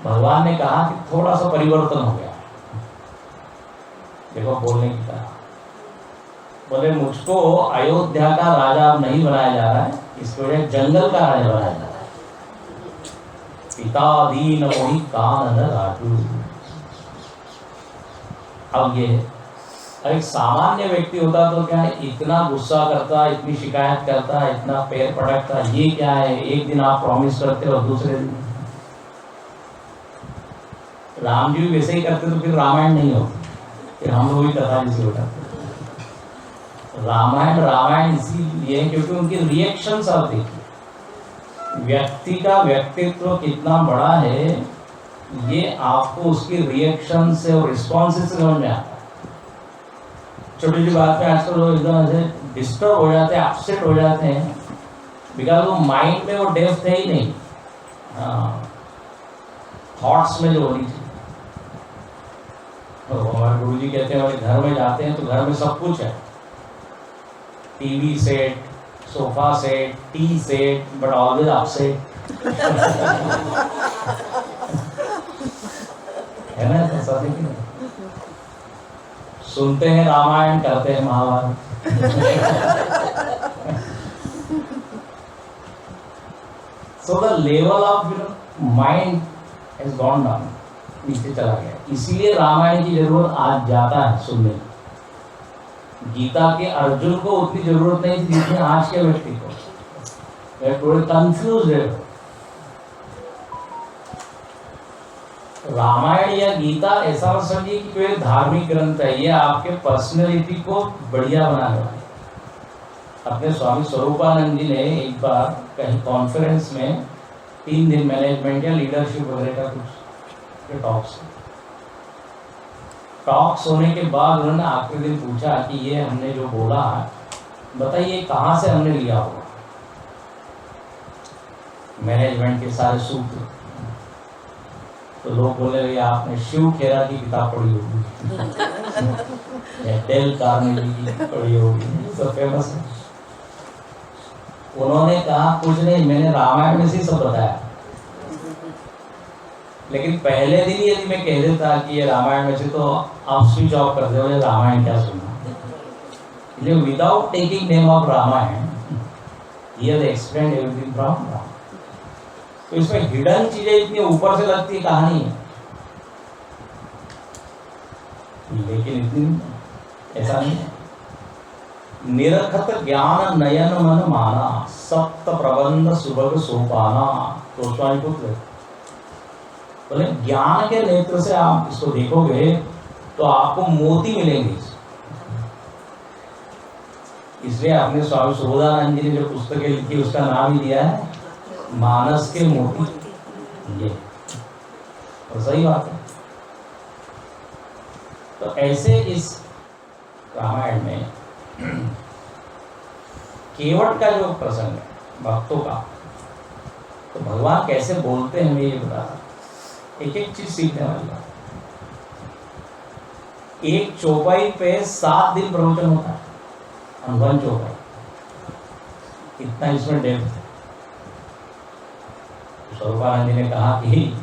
भगवान ने कहा कि थोड़ा सा परिवर्तन हो गया। देखो बोलने की तरह बोले, मुझको अयोध्या का राजा अब नहीं बनाया जा रहा है, इसकी वजह जंगल का राजा बनाया जा रहा है। पिता दीन मोहि कानन राजू। अब ये एक सामान्य व्यक्ति होता तो क्या इतना गुस्सा करता, इतनी शिकायत करता, इतना पैर पटकता, ये क्या है, एक दिन आप प्रॉमिस करते हो दूसरे दिन। राम जी वैसे ही करते तो फिर रामायण नहीं होती, फिर हम लोग भी कथा जिसे उठाते। रामायण इसीलिए क्योंकि उनके रिएक्शंस आप देखिए, व्यक्ति का व्यक्तित्व कितना बड़ा है ये आपको उसकी रिएक्शन से और रिस्पॉन्सेस से समझ में आता है। छोटी सी बात में आजकल लोग एकदम ऐसे डिस्टर्ब हो जाते हैं, अपसेट हो जाते हैं, बिकॉज वो माइंड में वो डेप्थ है ही नहीं, थॉट्स में जो होनी चाहिए। तो हमारे गुरु जी कहते हैं हमारे घर में जाते हैं तो घर में सब कुछ है, TV set, sofa set, T set, but always upset है ना, ऐसा नहीं है। सुनते हैं रामायण, करते हैं Mahabharata. So the level of mind has gone down, नीचे चला गया। इसीलिए रामायण की जरूरत आज ज्यादा है सुनने की। गीता के अर्जुन को उतनी जरूरत नहीं थी जितनी आज के व्यक्ति को। थोड़े कंफ्यूज है। रामायण या गीता ऐसा मत समझिए कि कोई धार्मिक ग्रंथ है, ये आपके पर्सनैलिटी को बढ़िया बनाने वाला है। अपने स्वामी स्वरूपानंद जी ने एक बार कहीं कॉन्फ्रेंस में 3 दिन मैनेजमेंट या लीडरशिप वगैरह का कुछ टॉक्स होने के बाद उन्होंने आखिरी दिन पूछा कि ये हमने जो बोला बताइए कहाँ से हमने लिया होगा, मैनेजमेंट के सारे सूत्र। तो लोग बोले भैया आपने शिव खेरा की किताब पढ़ी होगी या डेल कार्नेगी की पढ़ी होगी, तो फेमस है। उन्होंने कहा कुछ नहीं, मैंने रामायण में से सब बताया, लेकिन पहले दिन यदि मैं कह देता कि ये रामायण में से, तो आप स्विच ऑफ कर दे, रामायण क्या सुनना। Without taking name of Ramayana he has explained everything from Ramayana. तो इसमें हिडन चीजें इतनी ऊपर से लगती है कहानी है, लेकिन इतनी ऐसा नहीं है। निरखत ज्ञान नयन मन माना, सप्त प्रबंध सुभग सोपाना। तो स्वामी पुत्र बोले ज्ञान के नेत्र से आप इसको देखोगे तो आपको मोती मिलेंगे। इसलिए अपने स्वामी सुबोधानंद जी ने जो पुस्तकें लिखी उसका नाम ही दिया है मानस के मोती। ये तो सही बात है। तो ऐसे इस रामायण में केवट का जो प्रसंग है भक्तों का, तो भगवान कैसे बोलते हैं हमें ये बता, एक एक चीज सीखने वाली बात। एक चौपाई पे 7 दिन प्रवचन होता है, वन चौपाई, इतना इसमें डेप्थ है। स्वरूपानंद जी ने कहा कि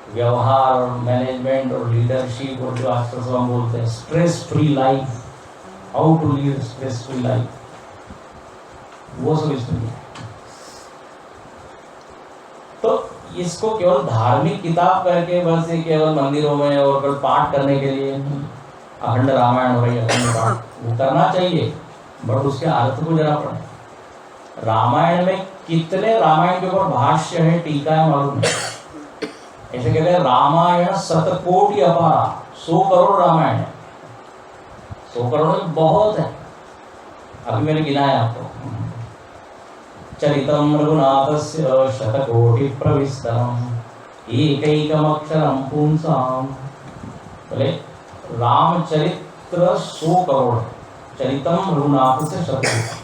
व्यवहार और मैनेजमेंट और लीडरशिप और जो आजकल सब हम बोलते हैं stress free life, how to lead stress free life, वो सब इसमें है। तो इसको केवल धार्मिक किताब करके बस ये केवल मंदिरों में और केवल पाठ करने के लिए अखंड रामायण हो रही है, अखंड पाठ वो करना चाहिए, बट उसके अर्थ को जरा पढ़े। रामायण में कितने रामायण के ऊपर भाष्य है, टीका है, मालूम नहीं। ऐसे कहते हैं रामायण 7,000,000,000 अपारा, 100 करोड़ रामायण है। 100 करोड़ में बहुत है, अभी मैंने गिना है आपको। चरितम रघुनाथस्य 100,000,000 प्रविस्तरम एकैकमक्षरम पुंसाम। बोले रामचरित्र 100 करोड़ है, चरितम रघुनाथ से 100,000,000।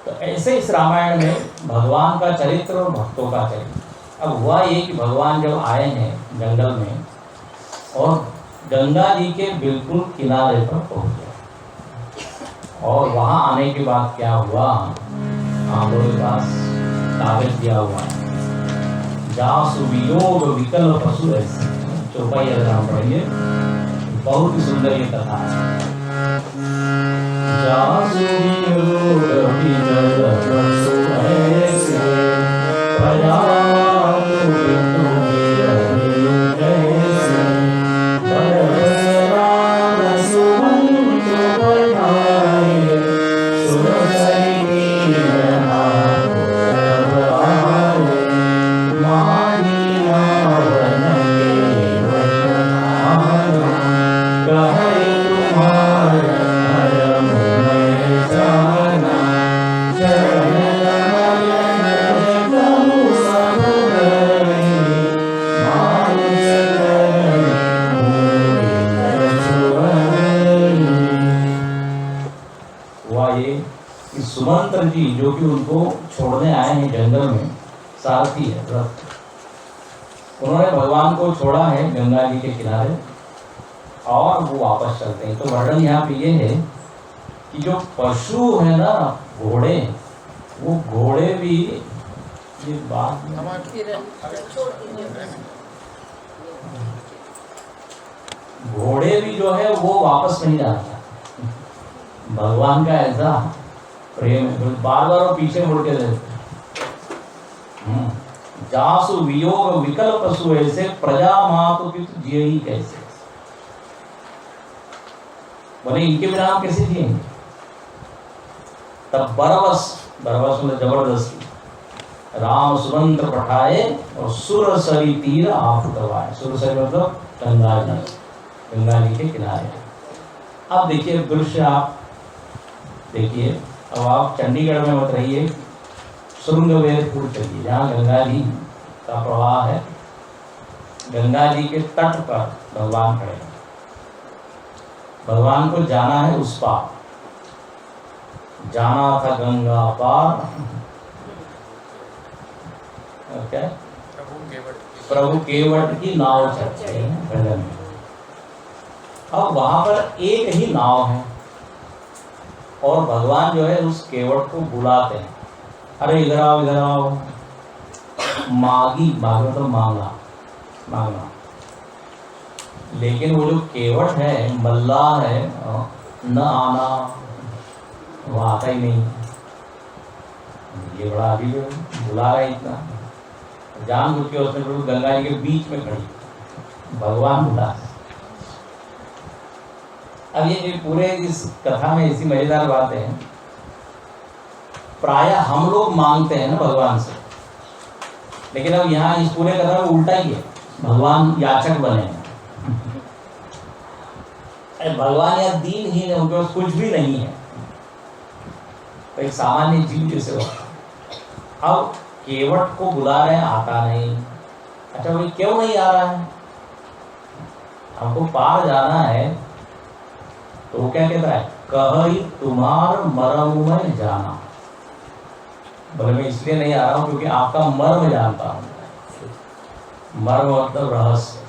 तो ऐसे इस रामायण में भगवान का चरित्र और भक्तों का चरित्र। अब हुआ ये कि भगवान जब आए हैं जंगल में और गंगा जी के बिल्कुल किनारे पर पहुंच गए, और वहां आने के बाद क्या हुआ, आप लोगों के पास कागज दिया हुआ है, जासु वियोग विकल पशु ऐसे चौपाई अगर हम पढ़ेंगे, बहुत ही सुंदर ये कथा है। जासु वियोग विकल पशु ऐसे सुमंत्र जी जो कि उनको छोड़ने आए हैं जंगल में, सारथी है रथ, उन्होंने भगवान को छोड़ा है गंगा जी के किनारे और वो वापस चलते हैं। तो वर्णन यहाँ पे ये है कि जो पशु है ना घोड़े, वो घोड़े भी ये बात घोड़े भी जो है वो वापस नहीं जाता। भगवान का ऐसा प्रेम बार बार वो पीछे मुड़ के देते। जासु वियोग विकल पशु ऐसे प्रजा मातु पितु जिये ही कैसे, बोले इनके बिना हम कैसे जिएंगे। तब बरबस में जबरदस्ती राम सुमंत्र पठाए और सुरसरी तीर आप करवाए। सुरसरी मतलब गंगा जी के किनारे। अब देखिए दृश्य, आप देखिए, अब आप चंडीगढ़ में मत रहिए, श्रृंगवेरपुर चलिए, जहाँ गंगा जी का प्रवाह है। गंगा जी के तट पर भगवान खड़े हैं। भगवान को जाना है उस पार, जाना था गंगा पार, क्या प्रभु केवट की नाव चलते हैं भजन में। अब वहां पर एक ही नाव है और भगवान जो है उस केवट को बुलाते हैं, अरे इधर आओ इधर आओ। मागी मतलब मांगना। लेकिन वो जो केवट है, मल्लाह है, न आना, वो आता ही नहीं। ये बड़ा अभी बुला रहा है इतना, जान बुझ के उसने बिल्कुल गंगा जी के बीच में खड़ी भगवान बुला। अब ये पूरे इस कथा में ऐसी मजेदार बात है, प्रायः हम लोग मांगते हैं ना भगवान से, लेकिन अब यहाँ इस पूरे कथा में उल्टा ही है, भगवान याचक बने हैं। भगवान या दीन ही है, उनके पास कुछ भी नहीं है, तो एक सामान्य जीव जैसे होता। अब केवट को बुला रहे हैं, आता नहीं। अच्छा भाई क्यों नहीं आ रहा है, हमको पार जाना है। तो वो क्या कहता है, कही तुम्हार मर्म में जाना। बोले मैं इसलिए नहीं आ रहा हूं क्योंकि आपका मर्म जानता हूं। मर्म मतलब रहस्य।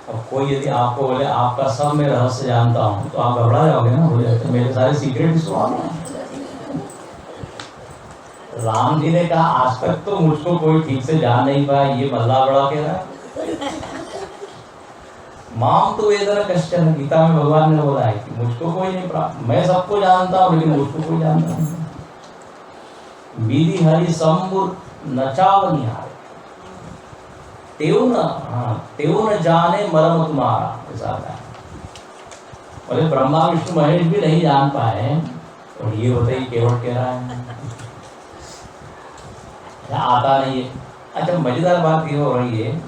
अब कोई यदि आपको बोले आपका सब मैं रहस्य जानता हूँ तो आप घबरा जाओगे ना, हो जाते मेरे सारे सीक्रेट सुना। राम जी ने कहा आज तक तो मुझको कोई ठीक से जान नहीं पाया, ये बल्ला बड़ा कह रहा है। माम तो वेदना कश्चन, गीता में भगवान ने बोला है कि मुझको कोई नहीं प्राप्त, मैं सबको जानता हूँ लेकिन मुझको कोई जानता नहीं। विधि हरि संबुर नचावनिहार, तेऊ न जाने मर्म तुम्हारा, ऐसा आता है। बोले ब्रह्मा विष्णु महेश भी नहीं जान पाए और ये बताइए केवट कह रहा है आता नहीं है। अच्छा मजेदार बात ये हो रही है,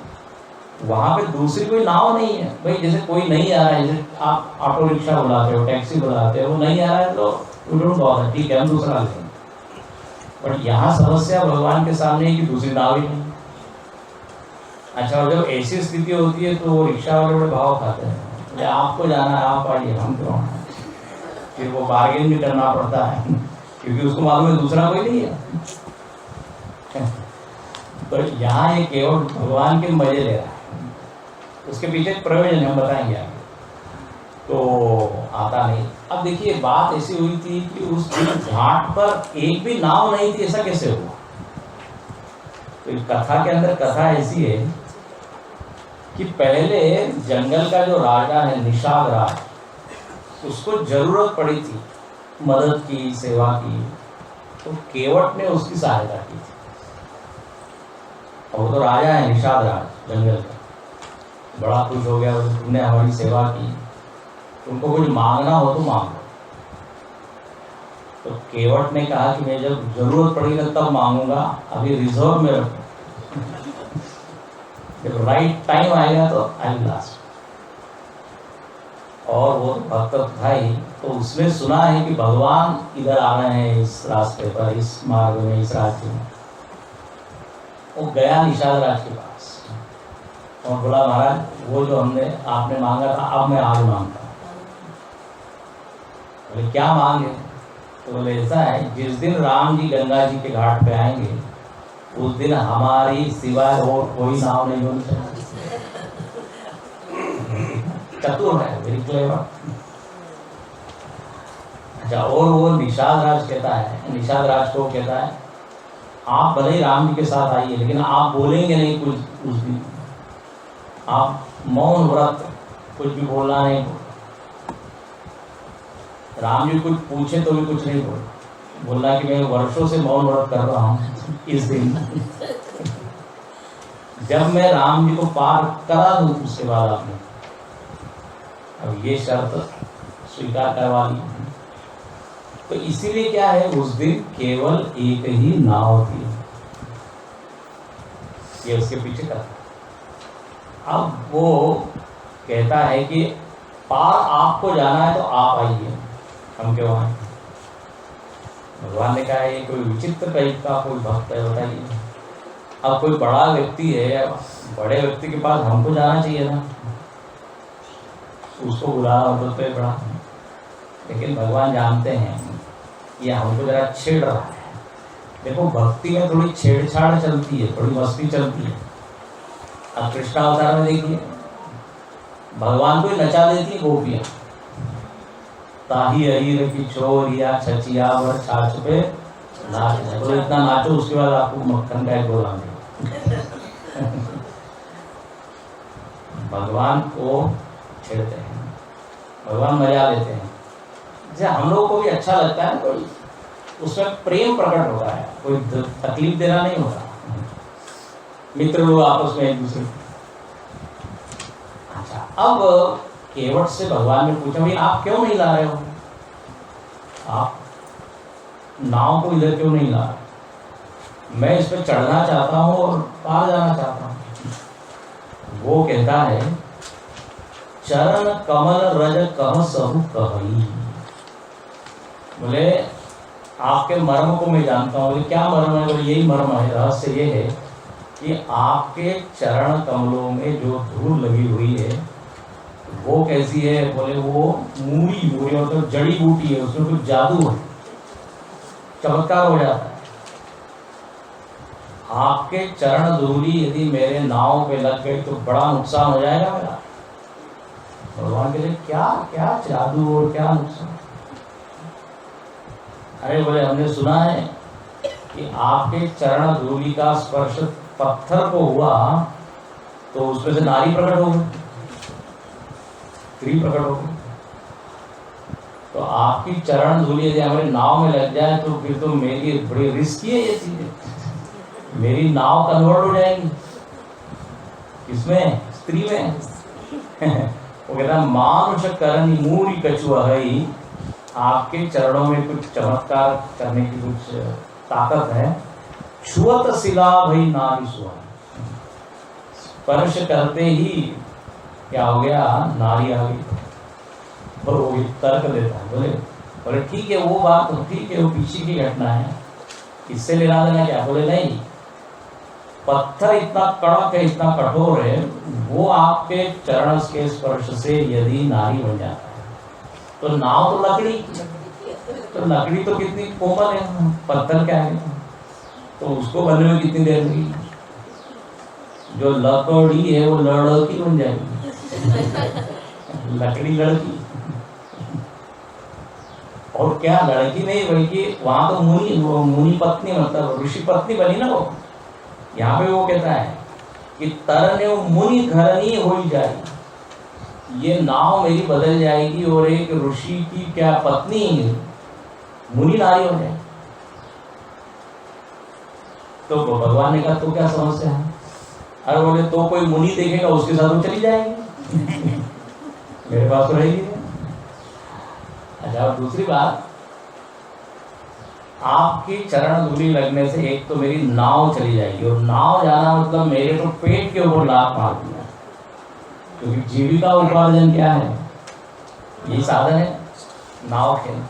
वहां पे दूसरी कोई नाव नहीं है भाई। जैसे कोई नहीं आ रहा है, जैसे आप ऑटो रिक्शा बुलाते हो, टैक्सी बुलाते हो, वो नहीं आ रहा है तो बहुत ठीक है हम दूसरा लेंगे। बट यहाँ समस्या भगवान के सामने है कि दूसरी नाव ही नहीं। अच्छा और जब ऐसी स्थिति होती है तो वो रिक्शा वाले बड़े भाव खाते हैं, आपको जाना है आप आइए, हम क्यों आए। फिर वो बार्गेन भी करना पड़ता है क्योंकि उसको मालूम है दूसरा कोई नहीं है। तो यहाँ ये केवल भगवान के मजे ले रहा है, उसके पीछे प्रयोजन हम बताएंगे आगे। तो आता नहीं। अब देखिए बात ऐसी हुई थी कि उस दिन घाट पर एक भी नाव नहीं थी, ऐसा कैसे हुआ। तो कथा के अंदर कथा ऐसी है कि पहले जंगल का जो राजा है निषाद राज, उसको जरूरत पड़ी थी मदद की, सेवा की, तो केवट ने उसकी सहायता की थी। और वो तो राजा है निषाद राज जंगल का, बड़ा खुश हो गया तुमने हमारी सेवा की, तुमको कुछ मांगना हो तो मांगो। तो केवट ने कहा कि मैं जब जरूरत पड़ेगी तब मांगूंगा, अभी रिजर्व में रखो, जब राइट टाइम आएगा तो आई विल आस्क। और वो भक्त था ही, तो उसने सुना है कि भगवान इधर आ रहे हैं इस रास्ते पर, इस मार्ग में, इस राज्य में। वो गया निषाद राज के पास और बोला महाराज वो जो आपने मांगा था अब मैं आज मांगता हूँ। बोले क्या मांगे। तो बोले ऐसा है, जिस दिन राम जी गंगा जी के घाट पे आएंगे उस दिन हमारी सिवाय और कोई नाव नहीं होनी चाहिए। चतुर है, वेरी क्लेवर। अच्छा और वो निषाद राज कहता है, निषाद राज को कहता है आप भले ही राम जी के साथ आइए लेकिन आप बोलेंगे नहीं कुछ उस दिन, आप मौन व्रत, कुछ भी बोलना नहीं। राम जी कुछ पूछे तो भी कुछ नहीं बोलना कि मैं वर्षों से मौन व्रत कर रहा हूँ इस दिन। जब मैं राम जी को पार करा दूं उसके बाद आपने अब ये शर्त स्वीकार करवा ली। तो इसीलिए क्या है उस दिन केवल एक ही नाव थी, ये उसके पीछे का। अब वो कहता है कि पार आपको जाना है तो आप आइए, हम क्यों आए। भगवान ने कहा ये कोई विचित्र टाइप का कोई भक्त है, बताइए। अब कोई बड़ा व्यक्ति है, बड़े व्यक्ति के पास हमको जाना चाहिए ना, उसको बुलाना होता तो बड़ा। लेकिन भगवान जानते हैं ये हमको जरा छेड़ रहा है। देखो भक्ति में थोड़ी छेड़छाड़ चलती है, थोड़ी मस्ती चलती है। अब कृष्णावतार में देखिए भगवान को ही नचा देती है गोपियाँ। ताही अहीर की चोरिया छचिया वर छाछ पे नाच, तो इतना नाचो उसके बाद आपको मक्खन का एक गोला मिलेगा। भगवान को छेड़ते हैं, भगवान मजा लेते हैं। जैसे हम लोग को भी अच्छा लगता है, कोई उसमें प्रेम प्रकट होता है, कोई तकलीफ देना नहीं होता। मित्र लोग आपस में एक दूसरे। अच्छा अब केवट से भगवान ने पूछा भाई आप क्यों नहीं ला रहे हो, आप नाव को इधर क्यों नहीं ला रहे। मैं इस पर चढ़ना चाहता हूँ और पार जाना चाहता हूँ। वो कहता है चरण कमल रज कह सहु कही। बोले आपके मर्म को मैं जानता हूँ। क्या मर्म है। बोले यही मर्म है, रहस्य ये है कि आपके चरण कमलों में जो धूल लगी हुई है वो कैसी है। बोले वो मूली मतलब जड़ी बूटी है, उसमें कुछ जादू है, चमत्कार हो जाता है। आपके चरण धूली यदि मेरे नाव पे लग गई तो बड़ा नुकसान हो जाएगा मेरा। भगवान के लिए क्या क्या जादू और क्या नुकसान। अरे बोले हमने सुना है कि आपके चरण धूलि का स्पर्श पत्थर को हुआ तो उसमें से नारी प्रकट हो गई, स्त्री प्रकट हो गई। तो आपकी चरण धूलि यदि हमारे नाव में लग जाए तो फिर तो मेरी बड़ी रिस्की है ये चीजें। मेरी नाव कन्वर्ट हो जाएगी किसमें? स्त्री में। वो कहता मानुष करनी मूल कछुआ है, आपके चरणों में कुछ चमत्कार करने की कुछ ताकत है। छुअत शिला भई नारी सुहा, स्पर्श करते ही क्या हो गया? नारी आ गई। और वो भी तर्क देता है, बोले ठीक है वो बात तो ठीक है, वो पीछे की घटना है, इससे लेना देना क्या? बोले नहीं, पत्थर इतना कड़क है, इतना कठोर है, वो आपके चरण के स्पर्श से यदि नारी बन जाता है तो नाव तो लकड़ी, तो लकड़ी तो कितनी कोमल है, पत्थर क्या है, तो उसको बनने में कितनी देर लगी? जो लकड़ी है वो लड़की बन जाएगी, लकड़ी लड़की। और क्या लड़की नहीं बल्कि वहां तो मुनि पत्नी, मतलब ऋषि पत्नी बनी ना वो। यहाँ पे वो कहता है कि तरने मुनि घरनी हो जाए, ये नाव मेरी बदल जाएगी और एक ऋषि की क्या पत्नी मुनि नारी हो जाए। तो भगवान ने कहा तो क्या समस्या है? अरे बोले तो कोई मुनि देखेगा उसके साथ वो चली जाएगी। मेरे पास तो रहेगी। अच्छा, और दूसरी बात, आपकी चरण धूलि लगने से एक तो मेरी नाव चली जाएगी, और नाव जाना मतलब मेरे तो पेट के ऊपर लात मार दिया, क्योंकि जीविका उपार्जन क्या है? यही साधन है, नाव खेलना।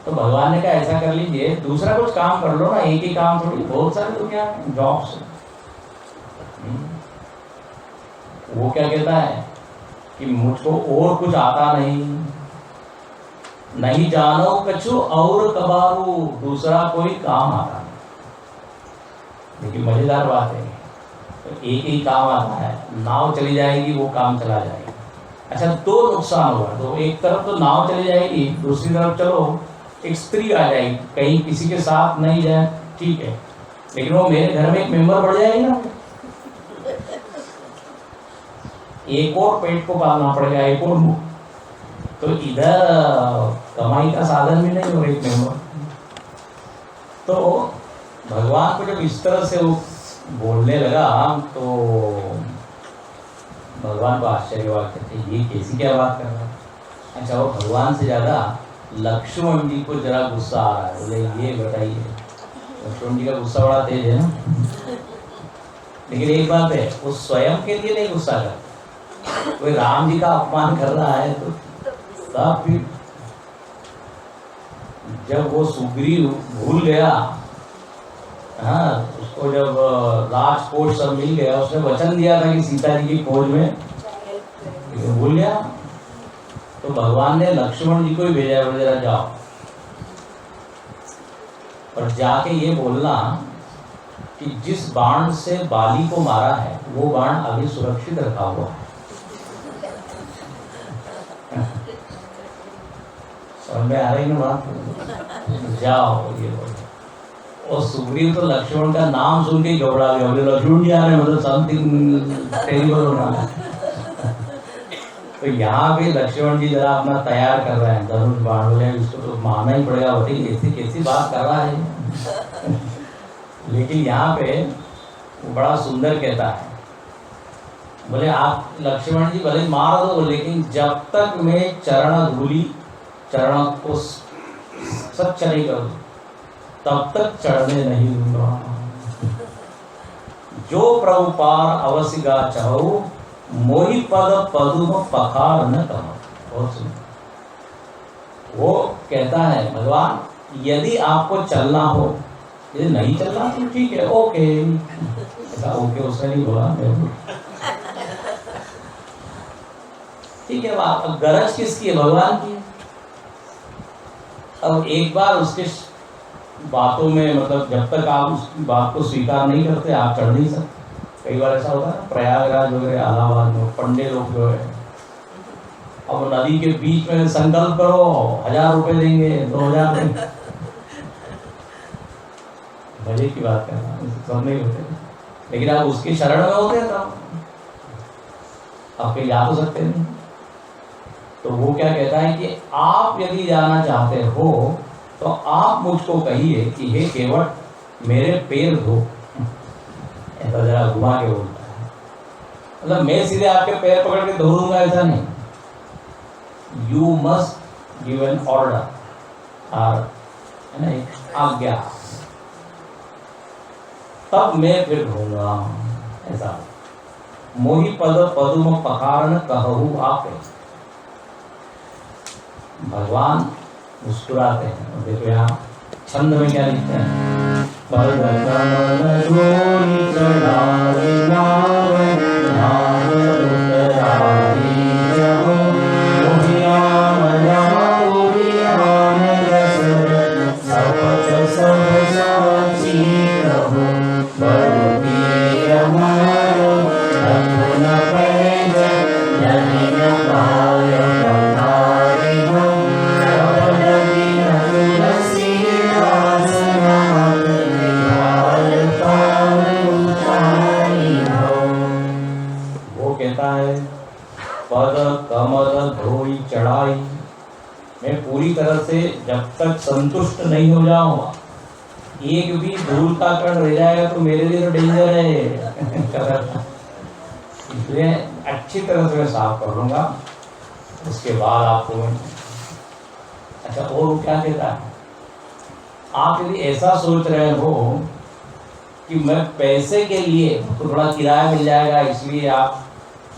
तो भगवान ने कहा ऐसा कर लीजिए, दूसरा कुछ काम कर लो ना, एक ही काम थोड़ी, बहुत सारे दुनिया में जॉब्स। वो क्या कहता है कि मुझको और कुछ आता नहीं जानो कछु और कबारू, दूसरा कोई काम आता नहीं। लेकिन मजेदार बात है, तो एक ही काम आता है, नाव चली जाएगी, वो काम चला जाएगा। अच्छा, दो नुकसान हुआ। तो एक तरफ तो नाव चली जाएगी, दूसरी तरफ चलो एक स्त्री आ जाएगी, कहीं किसी के साथ नहीं जाए, ठीक है, लेकिन वो मेरे घर में एक मेंबर बढ़ जाएगी ना, एक और पेट को पालना पड़ेगा, एक और मुख। तो इधर कमाई का साधन भी नहीं हो एक मेंबर। तो भगवान को जब इस तरह से वो बोलने लगा तो भगवान को आश्चर्य हुआ, कहते ये कैसी क्या बात कर रहा है? अच्छा, वो भगवान से ज़्यादा लक्ष्मण जी को जरा गुस्सा आ रहा है। बोले ये बताइए, लक्ष्मण जी का गुस्सा बड़ा तेज है ना। लेकिन एक बात है, वो स्वयं के लिए नहीं गुस्सा करता, कोई राम जी का अपमान कर रहा है तो तब फिर जब वो सुग्रीव भूल गया, हाँ, उसको जब राजकोष सब मिल गया, उसने वचन दिया था कि सीता जी की खोज में, भूल गया, तो भगवान ने लक्ष्मण जी को ही भेजा, जरा जाओ और जाके ये बोलना कि जिस बाण से बाली को मारा है वो बाण अभी सुरक्षित रखा हुआ है। समझ में आ रही ना बात? जाओ ये बोलो। और सुग्रीव तो लक्ष्मण का नाम सुन के घबरा गया, बोले लक्ष्मण जी आ रहे, मतलब समथिंग टेरिबल हो रहा है। तो यहाँ पे लक्ष्मण जी जरा अपना तैयार कर रहे हैं धनुष बाण, बोले इसको तो मारना ही पड़ेगा, बताइए ऐसी कैसी बात कर रहा है। लेकिन यहाँ पे वो बड़ा सुंदर कहता है, बोले आप लक्ष्मण जी भले मार दो, लेकिन जब तक मैं चरण को स्वच्छ नहीं कर दूं तब तक चढ़ने नहीं दूंगा। जो प्रभु पार अवश्य गा चाहो, मोहि पद पदुम पखार न कहो। बहुत सुंदर। वो कहता है भगवान, यदि आपको चलना हो, यदि नहीं चलना तो ठीक है, ओके। ऐसा ओके उसने नहीं बोला, ठीक है। अब गरज किसकी है? भगवान की। अब एक बार उसके बातों में, मतलब जब तक आप उसकी बात को स्वीकार नहीं करते आप चढ़ नहीं सकते। कई बार ऐसा होता है ना, प्रयागराज वगैरह इलाहाबाद में पंडे लोग जो है, अब नदी के बीच में संकल्प करो 1000 रुपए देंगे, 2000 देंगे, मजे की बात करना, सब नहीं होते, लेकिन आप उसके शरण में होते हैं तब आप कहीं जा तो सकते नहीं। तो वो क्या कहता है कि आप यदि जाना चाहते हो तो आप मुझको कहिए कि हे केवट मेरे पैर धो, ऐसा जरा घुमा के बोलता है, मतलब मैं सीधे आपके पैर पकड़ के धो दूंगा ऐसा नहीं, you must give an order, और है ना एक आज्ञा, तब मैं फिर धोऊंगा, ऐसा। मोहि पद पदुम पखारन कहूँ आपे, भगवान मुस्कुराते हैं। देखो यहाँ छंद में क्या लिखते हैं, पद कमल जोनि चढ़ावे नावे, नावे उतराई जहो, मोहियान लाउरी आन रसर, सपच सब साची कहो, बरुती अमारो रघुन पैज, यदि न पाय पठारी हो, कपलगी न तुलसी दास नाम, निहाल पार उतारी हो। वो कहता है पद कमल धोई चढ़ाई, मैं पूरी तरह से जब तक संतुष्ट नहीं हो जाऊंगा, एक भी धूल का कण रह जाएगा तो मेरे लिए तो डेंजर है, इसलिए अच्छी तरह से मैं साफ कर लूंगा, उसके बाद आपको। अच्छा, और वो क्या कहता है, आप यदि ऐसा सोच रहे हो कि मैं पैसे के लिए तो थोड़ा किराया मिल जाएगा इसलिए आप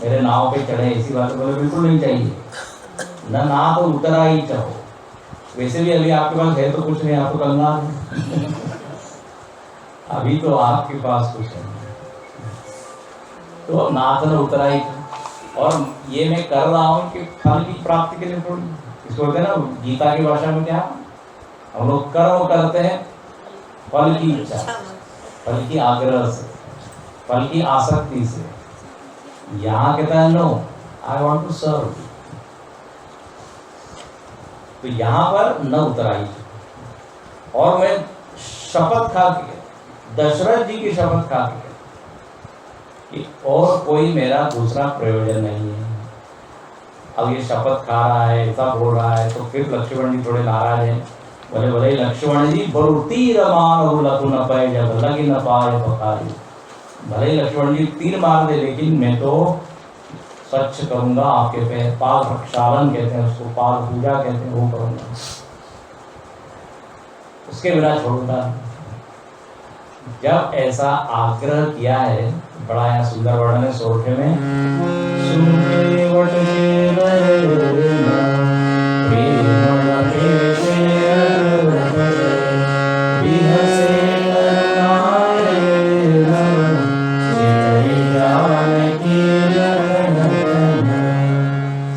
मेरे नाव पे चढ़े, ऐसी बात बोले बिल्कुल नहीं चाहिए, ना तो उतरा ही चाहो, वैसे भी अभी आपके पास है तो कुछ नहीं, आप तो कंगाल हैं अभी तो आपके पास कुछ नहीं, तो नाथ ने उतरा ही। और ये मैं कर रहा हूँ कि फल की प्राप्ति के लिए थोड़ी, इसको बोलते हैं ना गीता की भाषा में क्या, हम लोग कर्म करते हैं फल की इच्छा, फल की आग्रह से, फल की आसक्ति से। यहाँ कहता है no, I want to serve, तो यहाँ पर न उतराई। और मैं शपथ खा के, दशरथ जी की शपथ खा के कि और कोई मेरा दूसरा प्रयोजन नहीं है। अब ये शपथ खा रहा है, ऐसा बोल रहा है, तो फिर लक्ष्मण जी थोड़े नाराज हैं, बोले बोले लक्ष्मण जी बरुती रमान लखु न पाए जब लगी न पाए पखारी, भले ही लक्ष्मण जी तीर मार दे लेकिन मैं तो स्वच्छ करूंगा आपके पैर, पाद प्रक्षालन कहते हैं उसको, पाद पूजा कहते हैं, वो करूंगा, उसके बिना छोड़ूंगा। जब ऐसा आग्रह किया है, बड़ा यहाँ सुंदर वर्णन है सोरठे में, सुनके वट के रहना, प्रेम लगे से बिहसे नरनारे नर, चितई जानकी नयन,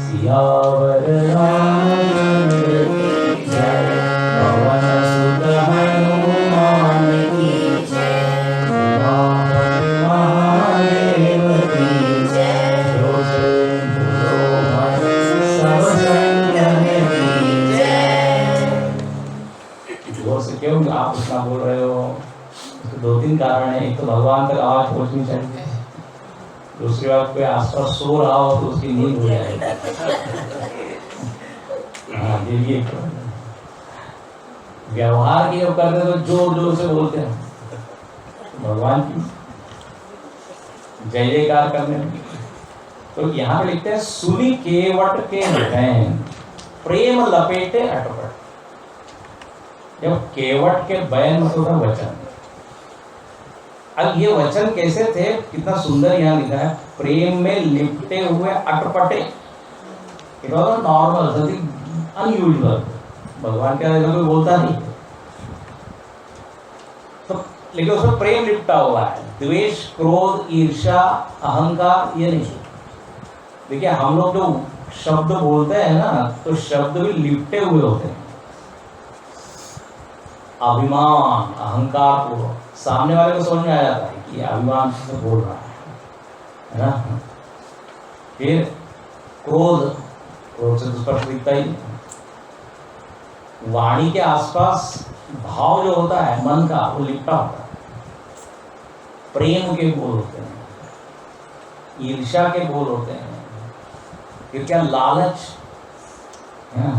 सियावर रामचंद्र की जय, पवन सुत हनुमान की जय, महादेव की जय, सब संयम की जय। जोर से क्यों आप उतना बोल रहे हो? उसके 2-3 कारण है। एक तो भगवान तक आवाज पहुंचनी चाहिए, दूसरी बात कोई आसपास सो रहा हो तो उसकी नींद हो जाएगी। हाँ, ये भी एक व्यवहार की जब करते तो जोर जोर से बोलते हैं, तो भगवान की जय जयकार करने में। तो यहाँ पे लिखते हैं सुनी केवट के हृदय, प्रेम लपेटे अटपट। जब केवट के बयान मतलब वचन, अब ये वचन कैसे थे, कितना सुंदर यहाँ लिखा है, प्रेम में लिपटे हुए अटपटे। It was normal, something unusual. भगवान क्या कोई बोलता नहीं, तो लेकिन उसमें प्रेम लिपटा हुआ है, द्वेष, क्रोध, ईर्ष्या, अहंकार ये नहीं। देखिए हम लोग जो शब्द बोलते हैं ना, तो शब्द भी लिपटे हुए होते हैं, अभिमान, अहंकार को सामने वाले को समझ में आ जाता है कि अभिमान से बोल रहा है। है ना। फिर क्रोध, क्रोध से तो स्पष्ट दिखता ही है। वाणी के आसपास भाव जो होता है मन का, वो लिपटा होता है। प्रेम के बोल होते हैं, ईर्ष्या के बोल होते हैं। फिर क्या, लालच है,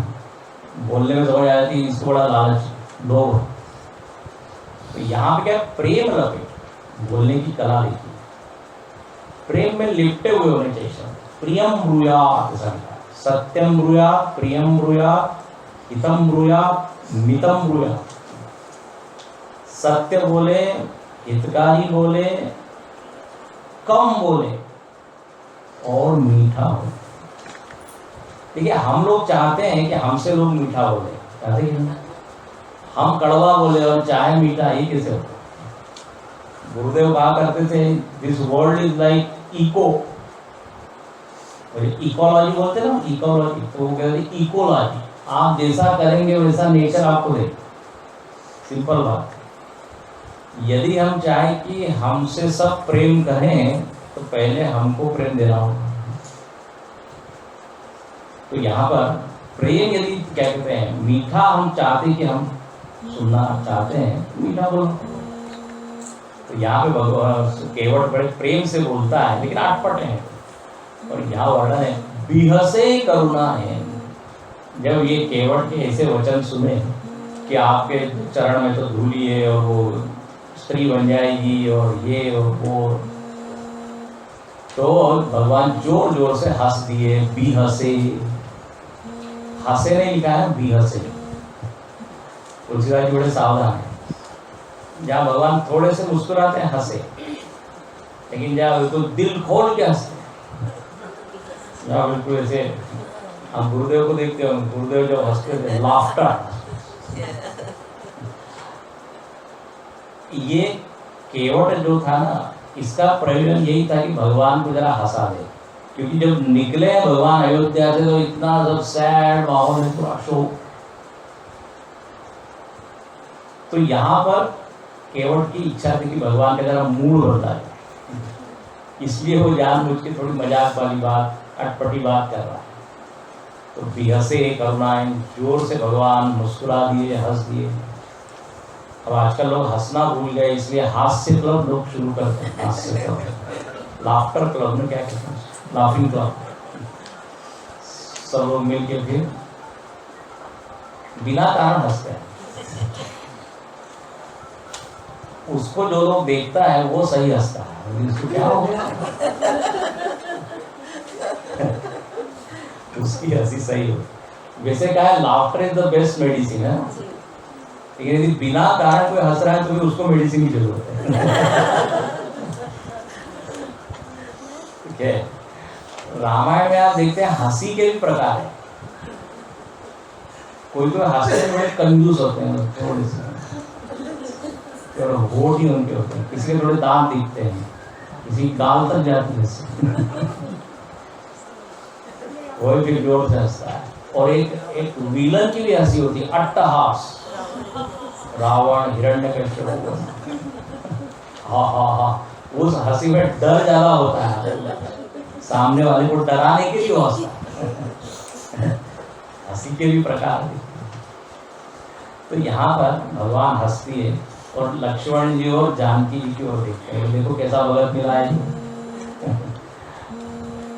बोलने में समझ आ जाती है इसको बड़ा लालच, लोभ। तो यहाँ पे क्या, प्रेम लपेट, बोलने की कला लिखी, प्रेम में लिपटे हुए होने चाहिए शब्द। प्रियम ब्रूयात, सत्यम ब्रूयात, प्रियम ब्रूयात, हितम ब्रूयात, मितम ब्रूयात। सत्य बोले, हितकारी बोले, कम बोले और मीठा हो। देखिए, हम लोग चाहते हैं कि हमसे लोग मीठा बोले, चाहते हैं हम कड़वा बोले और चाहे मीठा, ही कैसे होता। गुरुदेव कहा करते थे, this world is like eco, ecology बोलते ना, इकोलॉजी, तो वो कहते हैं इकोलॉजी, आप जैसा करेंगे वैसा नेचर आपको दे। सिंपल बात। यदि हम चाहें कि हमसे सब प्रेम करें तो पहले हमको प्रेम देना होगा। तो यहाँ पर प्रेम, यदि क्या कहते हैं, मीठा हम चाहते कि हम सुनना चाहते हैं, मीठा बोलो। तो यहाँ पे भगवान केवट बड़े प्रेम से बोलता है, लेकिन आटपट है। और यहाँ वर्णन है बिहसे करुणा है। जब ये केवट के ऐसे वचन सुने कि आपके चरण में तो धूली है और वो स्त्री बन जाएगी और ये और वो, तो भगवान जोर जोर से हंस दिए। बिहसे, हंसे नहीं लिखा है, बिहसे। तुलसीदास जी बड़े सावधान है, जहाँ भगवान थोड़े से मुस्कुराते हैं हंसे, लेकिन जहाँ तो दिल खोल के हंसते, जहाँ बिल्कुल ऐसे, हम गुरुदेव को देखते हो, गुरुदेव जब हंसते थे, लाफ्टर। ये केवट जो था ना, इसका प्रयोजन यही था कि भगवान को जरा हंसा दे, क्योंकि जब निकले भगवान अयोध्या से तो इतना सब सैड माहौल है, पूरा शोक। तो यहाँ पर केवट की इच्छा थी कि भगवान का जरा मूड बदला है, इसलिए वो जानबूझ के थोड़ी मजाक वाली बात, अटपटी बात कर रहा है। तो बिहसे करुणाएं, जोर से भगवान मुस्कुरा दिए, हंस दिए। अब आजकल लोग हंसना भूल गए, इसलिए हास्य क्लब लोग शुरू करते हैं। हास्य क्लब, लाफ्टर क्लब में क्या कहते हैं, लाफिंग क्लब। सब लोग मिलके फिर बिना कारण हंसते हैं। उसको जो लोग देखता है वो सही हंसता है, उसको क्या हो गया, उसकी हंसी सही हो। वैसे क्या है, laughter is the best medicine है, लेकिन यदि बिना कारण कोई हंस रहा है तो फिर उसको मेडिसिन की जरूरत है। ठीक है। रामायण में आप देखते हैं हंसी के भी प्रकार है। कोई कोई हंसते में बड़े कंजूस होते हैं, थोड़े से और होठ ही उनके होते हैं, किसी के थोड़े दांत दिखते हैं, किसी गाल तक जाती है, वही फिर जोर से हंसता है। और एक विलन की भी हंसी होती है, अट्टहास। रावण, हिरण्यकश्यप, उस हंसी में डर ज्यादा होता है, सामने वाले को डराने के लिए हंसता है। हंसी के भी प्रकार हैं। तो यहाँ पर भगवान हंसती है और लक्ष्मण जी और जानकी जी की ओर देखते हैं, देखो कैसा भगत मिला है।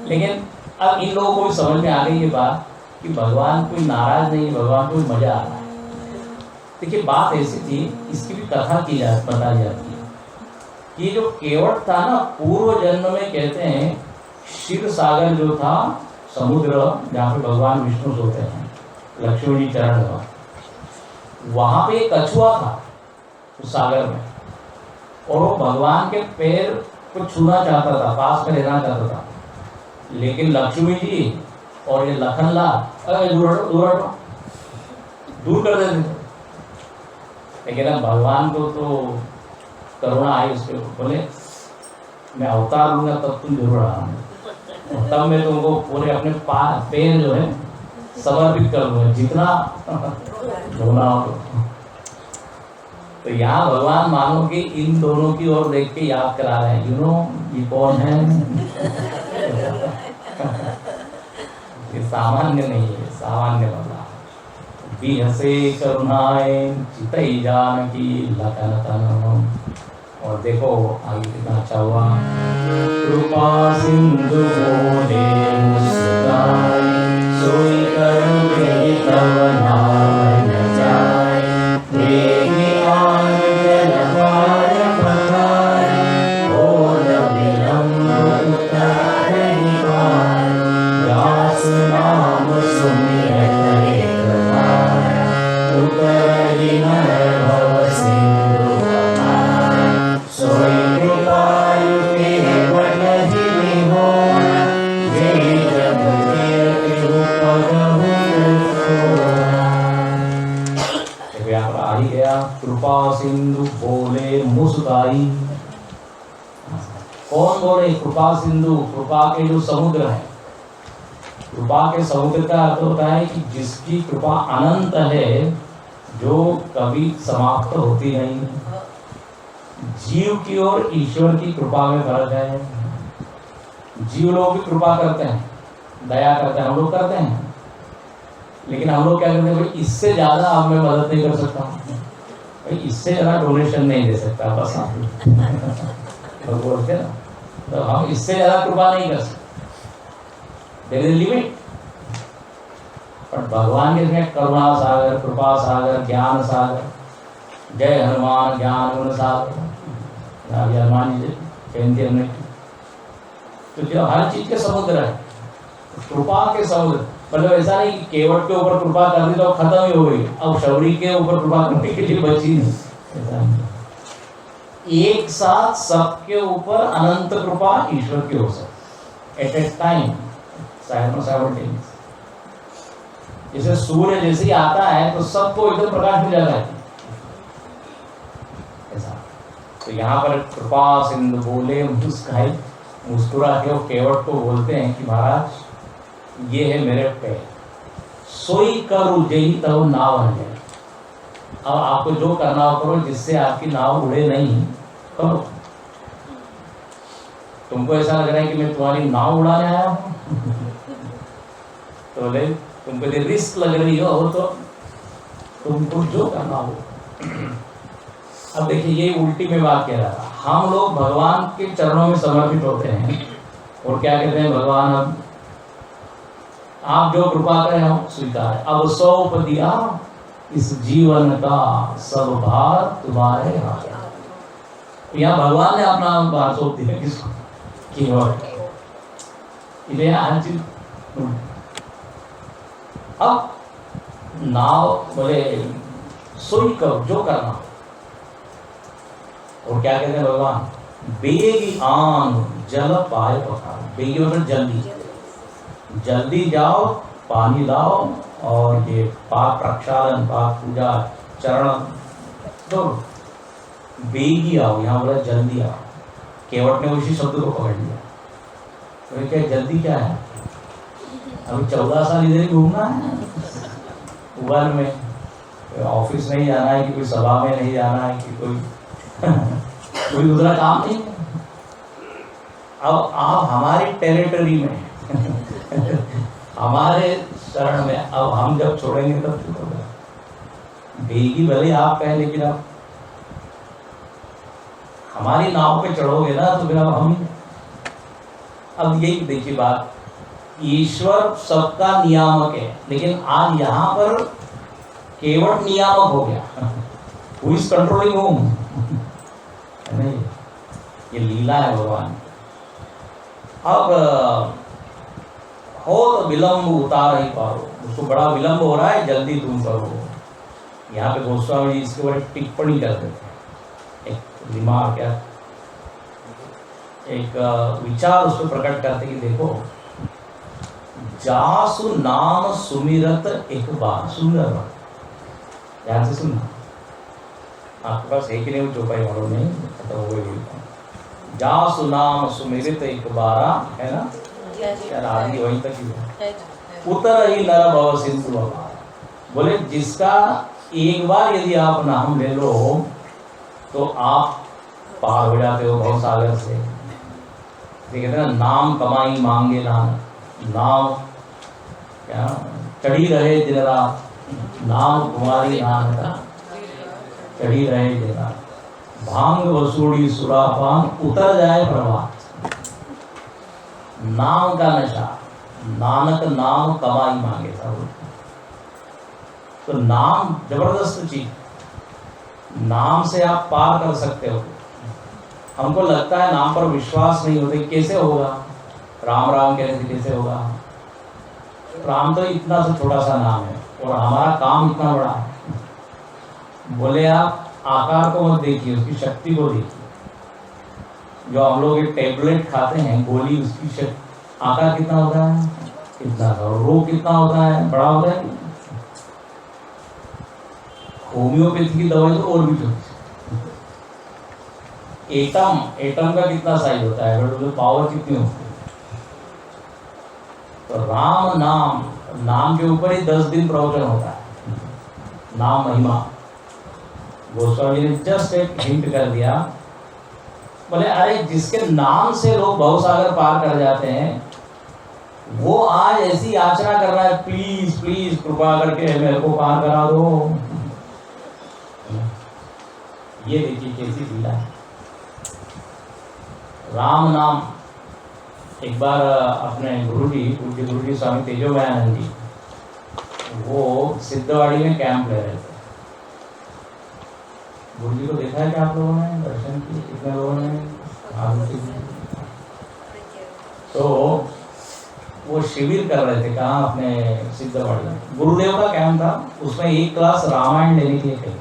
लेकिन अब इन लोगों को भी समझ में आ गई ये बात कि भगवान कोई नाराज नहीं, भगवान को मजा आ रहा है। देखिए, बात ऐसी थी, इसकी भी कथा बताई जाती है कि ये जो केवट था ना, पूर्व जन्म में कहते हैं क्षीर सागर जो था, समुद्र जहाँ पे भगवान विष्णु सोते हैं, लक्ष्मण जी चरण में, वहां पे एक कछुआ था उस सागर में, और वो भगवान के पैर को छूना चाहता था, पास में रहना चाहता था। लेकिन लक्ष्मी जी और ये लखनलाल अरे दूर कर देते थे। लेकिन अब भगवान को तो करुणा आई उसके, बोले मैं अवतार लूंगा तब तुम जरूर आना, तब मैं तुमको पूरे अपने पैर जो है समर्पित कर दूंगा, जितना होना हो। तो तो यहाँ भगवान मानो कि इन दोनों की ओर देख के याद करा रहे हैं, यू नो ये कौन है। ये सामान्य नहीं है, सामान्य बदला भी हसे करुणाए चितई जानकी लखन तन। और देखो आगे कितना अच्छा हुआ, कृपा सिंधु बोले मुस्काए सोई करुणे तब नाम न जाए। देवी आन जल पार पधार और विलंब उतारहि पार। दास नाम सुमिरत एक बार उतरहि नर भव सिंधु अपार। सोई कृपालु केवट जिमि होय जे जग कीर्ति उपगहु सोया। देखो यहाँ पर आ ही गया, कृपा सिंधु बोले मुस्काई। कौन बोले? कृपा सिंधु, कृपा के जो समुद्र है। कृपा के समुद्र का अर्थ होता है कि जिसकी कृपा अनंत है, जो कभी समाप्त होती नहीं। जीव की और ईश्वर की कृपा में फर्क है। जीव लोग भी कृपा करते हैं, दया करते हैं, हम लोग करते हैं, लेकिन हम लोग क्या करते हैं, भाई इससे ज्यादा अब मैं मदद नहीं कर सकता, भाई इससे ज्यादा डोनेशन नहीं दे सकता, बस आप लोग बोलते हैं ना, तो हम इससे ज्यादा कृपा नहीं कर सकते, देयर इज लिमिट। पर भगवान के इसमें करुणा सागर, कृपा सागर, ज्ञान सागर, जय हनुमान ज्ञान गुण सागर, हनुमान जी जयंती हमने, तो जो हर चीज के समुद्र है, कृपा के समुद्र। मतलब ऐसा नहीं कि केवट के ऊपर कृपा कर दी तो खत्म ही हो गई, अब शबरी के ऊपर कृपा करने के लिए बची नहीं, ऐसा नहीं। एक साथ सबके ऊपर अनंत कृपा ईश्वर की हो सकती एट ए टाइम, साइमल्टेनियस। जैसे सूर्य जैसे ही आता है तो सबको एकदम प्रकाश मिल जाता है, ऐसा। तो यहाँ पर कृपा सिंधु बोले मुस्काई, मुस्कुरा के वो केवट को बोलते हैं कि महाराज ये है मेरे पैर, सोई करू जई तब नाव बन जाए। अब आपको जो करना हो करो, जिससे आपकी नाव उड़े नहीं करो। तुमको ऐसा लग रहा है कि मैं तुम्हारी नाव उड़ाने आया हूँ तो बोले तुमको यदि रिस्क लग रही हो तो तुमको जो करना हो। अब देखिए ये उल्टी में बात कह रहा था, हम लोग भगवान के चरणों में समर्पित होते हैं और क्या कहते हैं, भगवान अब आप जो कृपा करें हम स्वीकार है। अब सौंप दिया इस जीवन का सब भार तुम्हारे हाथ। यहाँ भगवान ने अपना भार सौंप दिया किसको, केवट। हर चीज अब नाव बोले सोई करो जो करना। और क्या कहते हैं भगवान, बेगी आन जल पाए पखार। बेगी मतलब जल्दी, जल्दी जाओ, पानी लाओ और ये पाप प्रक्षालन, पाप पूजा, चरण दो, बेगी आओ। यहाँ बोला जल्दी आओ। केवट ने उसी शब्द को पकड़ लिया, तो क्या जल्दी क्या है, अभी 14 साल इधर ही घूमना है वन में, ऑफिस नहीं जाना है कि कोई सभा में नहीं जाना है कि कोई कोई दूसरा काम नहीं। अब आप हमारी टेरिटरी में हमारे शरण में, अब हम जब छोड़ेंगे तब क्या होगा। बेगी भले आप कहें, लेकिन अब हमारी नाव पे चढ़ोगे ना तो फिर अब हम। अब यही देखिए बात, ईश्वर सबका नियामक है, लेकिन आज यहाँ पर केवट नियामक हो गया। Who is controlling whom? नहीं, ये लीला है भगवान। अब हो तो विलंब उतार ही पारो, उसको बड़ा विलंब हो रहा है, जल्दी तुम करो। यहाँ पे गोस्वामी जी इसके ऊपर टिप्पणी कर देते हैं, एक दिमाग क्या, एक विचार उस पर प्रकट करते कि देखो, जासु नाम सुमिरत एक बार, सुंदर बात, ध्यान से सुनना। आपके पास है कि नहीं वो चौपाई मालूम नहीं, खत्म हो गई। जासु नाम सुमिरत एक बारा, है ना, यार आदि वहीं तक ही है। उतर ही नर भव सिंधु। बोले जिसका एक बार यदि आप नाम ले लो तो आप पार हो जाते हो भव सागर से। कहते हैं ना, नाम कमाई मांगे नानक, नाम क्या चढ़ी रहे दिन रात, नाम कुमारी नानक चढ़ी रहे दिन रात, भांग वसूड़ी सुरापान उतर जाए प्रभात। नाम का नशा, नानक नाम कमाई मांगे सब। तो नाम जबरदस्त चीज, नाम से आप पार कर सकते हो। हमको लगता है नाम पर विश्वास नहीं होते, कैसे होगा, राम राम कहने से कैसे होगा। राम तो इतना सा छोटा सा नाम है और हमारा काम इतना बड़ा है। बोले आप आकार को मत देखिए, उसकी शक्ति को देखिए। जो हम लोग एक टेबलेट खाते हैं गोली, उसकी शक्ति, आकार कितना होता है, कितना सा, और रोग कितना होता है, बड़ा होता है। होम्योपैथी की दवाई तो और भी छोटी। एटम का कितना साइज होता है, अगर उसमें पावर कितनी होती है। तो राम नाम, नाम के ऊपर ही 10 दिन प्रवचन होता है, नाम महिमा। गोस्वामी ने जस्ट एक हिंट कर दिया, बोले अरे जिसके नाम से लोग भवसागर पार कर जाते हैं, वो आज ऐसी याचना कर रहा है, प्लीज प्लीज कृपा करके मेरे को पार करा दो। ये देखिए कैसी लीला है राम नाम। एक बार अपने गुरुजी स्वामी तेजोमयानंद जी, वो सिद्धवाड़ी में कैंप ले रहे थे। गुरुजी को देखा है क्या आप लोगों ने, दर्शन किए कितने लोगों ने? तो वो शिविर कर रहे थे, कहाँ, अपने सिद्धवाड़ी में। गुरुदेव का कैंप था, उसमें एक क्लास रामायण लेने के लिए कही।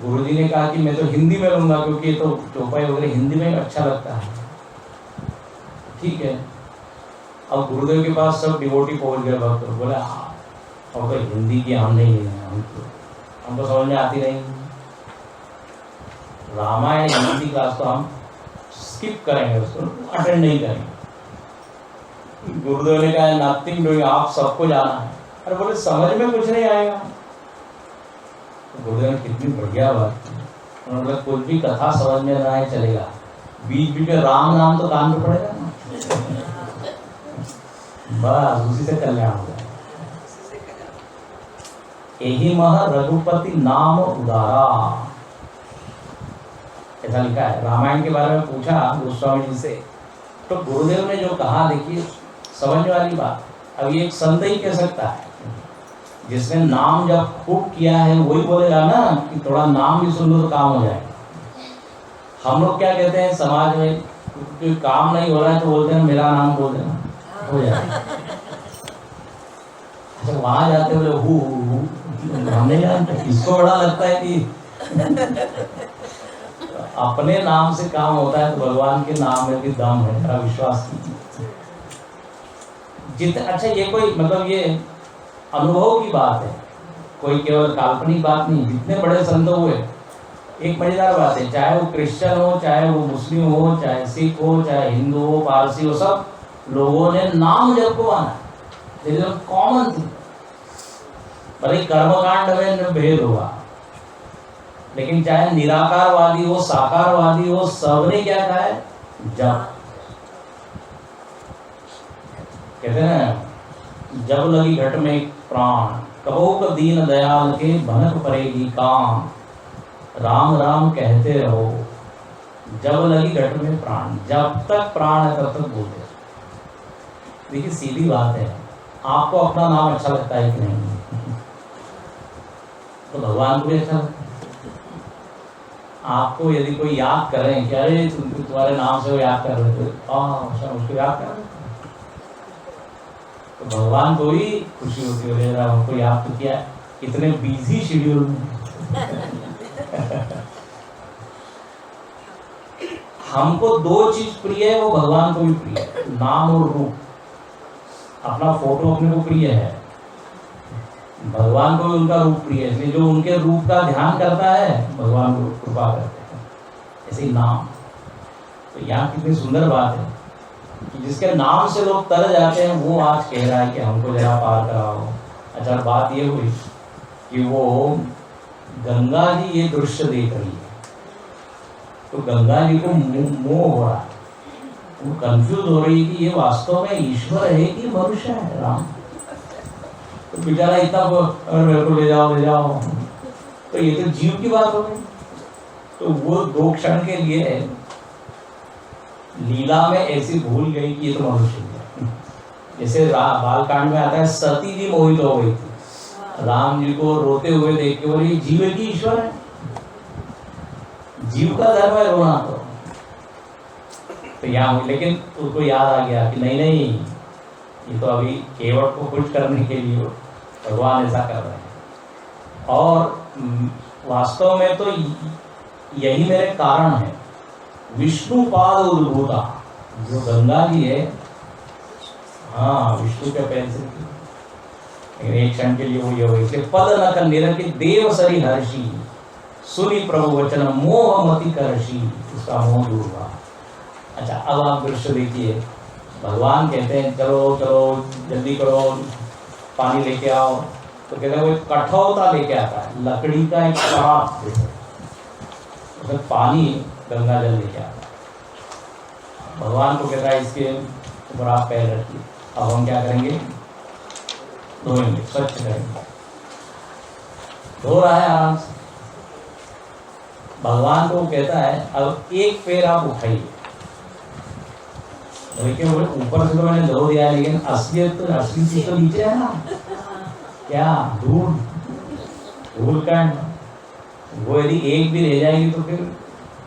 गुरुजी ने कहा कि मैं तो हिंदी में लूंगा, क्योंकि ये तो चौपाई वगैरह हिंदी में अच्छा लगता है। ठीक है। अब गुरुदेव के पास सब डिवोटी पहुंच गए भक्त, बोले हाँ, और तो हिंदी की हम नहीं है, हमको समझ में आती नहीं, रामायण हिंदी क्लास तो हम स्किप करेंगे, उसको अटेंड नहीं करेंगे। गुरुदेव ने कहा नथिंग डूइंग, आप सबको जाना है। अरे बोले समझ में कुछ नहीं आएगा। गुरुदेव ने कितनी बढ़िया बात की, उन्होंने बोला कुछ भी कथा समझ में ना आए चलेगा, बीच बीच में राम नाम तो कान पे पड़ेगा ना, बस उसी से कल्याण हो जाएगा। यही मह रघुपति नाम उदारा, ऐसा लिखा है। रामायण के बारे में पूछा गोस्वामी जी से, तो गुरुदेव ने जो कहा, देखिए समझने वाली बात। अब ये एक संत ही कह सकता है, जिसने नाम जब खूब किया है वही बोलेगा ना कि थोड़ा नाम भी सुन लो तो काम हो जाएगा। हम लोग क्या कहते हैं समाज में, कोई काम नहीं हो रहा है तो बोलते हैं मेरा नाम बोल देना, हो जाएगा। अच्छा वहां जाते हुए हम नहीं जानते, इसको बड़ा लगता है कि अपने नाम से काम होता है, तो भगवान के नाम में भी दम है, मेरा विश्वास कीजिए। अच्छा ये कोई मतलब ये अनुभव की बात है, कोई केवल काल्पनिक बात नहीं। जितने बड़े संत हुए, एक मजेदार बात है, चाहे वो क्रिश्चियन हो, चाहे वो मुस्लिम हो, चाहे सिख हो, चाहे हिंदू हो, पारसी हो, सब लोगों ने नाम जप को माना, कॉमन थी। भले कर्मकांड में भेद होगा, लेकिन चाहे निराकारवादी हो, साकारवादी हो, सबने क्या कहा है, जप। कहते हैं ना, जब लगी घट में प्राण, कहो क दीन दयाल के भनक पड़ेगी काम, राम राम कहते रहो जब लगी घट में प्राण, जब तक प्राण है तब तक बोलते। देखिए सीधी बात है, आपको अपना नाम अच्छा लगता है कि नहीं, तो भगवान को भी अच्छा लगता है। आपको यदि कोई याद करें कि अरे तुम्हारे नाम से वो याद कर रहे थे, उसको याद कर रहे थे, तो भगवान को ही खुशी होती है, हमको याद तो किया, इतने बिजी शेड्यूल में। हमको दो चीज प्रिय है, वो भगवान को भी प्रिय है, नाम और रूप। अपना फोटो अपने को प्रिय है, भगवान को भी उनका रूप प्रिय है, इसलिए जो उनके रूप का ध्यान करता है भगवान को कृपा करते हैं। ऐसे ही नाम, तो यहाँ कितनी सुंदर बात है कि जिसके नाम से लोग तर जाते हैं, वो आज कह रहा है कि हमको जरा पार कराओ। अच्छा बात ये हुई कि वो गंगा जी ये दृश्य देख रही है, तो गंगा जी को मोह हो रहा है, वो कंफ्यूज हो रही है कि ये वास्तव में ईश्वर है कि मनुष्य है राम। तो बेचारा इतना मेरे को ले जाओ, तो ये तो जीव की बात हो गई। तो वो 2 क्षण के लिए लीला में ऐसी भूल गई कि ये तो मनुष्य है। जैसे बालकांड में आता है, सती जी मोहित हो गई थी, राम जी को रोते हुए देख के बोली जीव है कि ईश्वर है? जीव का धर्म है रोना। तो यहाँ हुई, लेकिन उसको याद आ गया कि नहीं ये तो अभी केवट को खुश करने के लिए भगवान ऐसा कर रहे हैं, और वास्तव में तो यही मेरे कारण है। विष्णुपाद उद्भूता, जो गंगा जी है, हाँ विष्णु के पैर से, लेकिन एक क्षण के लिए वो ये हुई, पद न कर निरंकित देव सरी हर्षी, सुनी प्रभु वचन मोह मति करशी, उसका मोह दूर हुआ। अच्छा, अब आप दृश्य देखिए, भगवान कहते हैं चलो चलो जल्दी करो, पानी लेके आओ, तो कहते हैं वो कठौता लेके आता है, लकड़ी का एक परात, उसमें पानी गंगा जल लेके आता है। भगवान को कहता है इसके ऊपर आप पैर रखिए। अब हम क्या करेंगे? धोएंगे, स्वच्छ करेंगे। धो रहा है आराम से। भगवान को कहता है अब एक पैर आप उठाइए। देखिए बोले ऊपर से तो मैंने धो दिया, लेकिन असली चीज तो नीचे है ना, क्या धूल का, वो यदि एक भी रह जाएगी तो फिर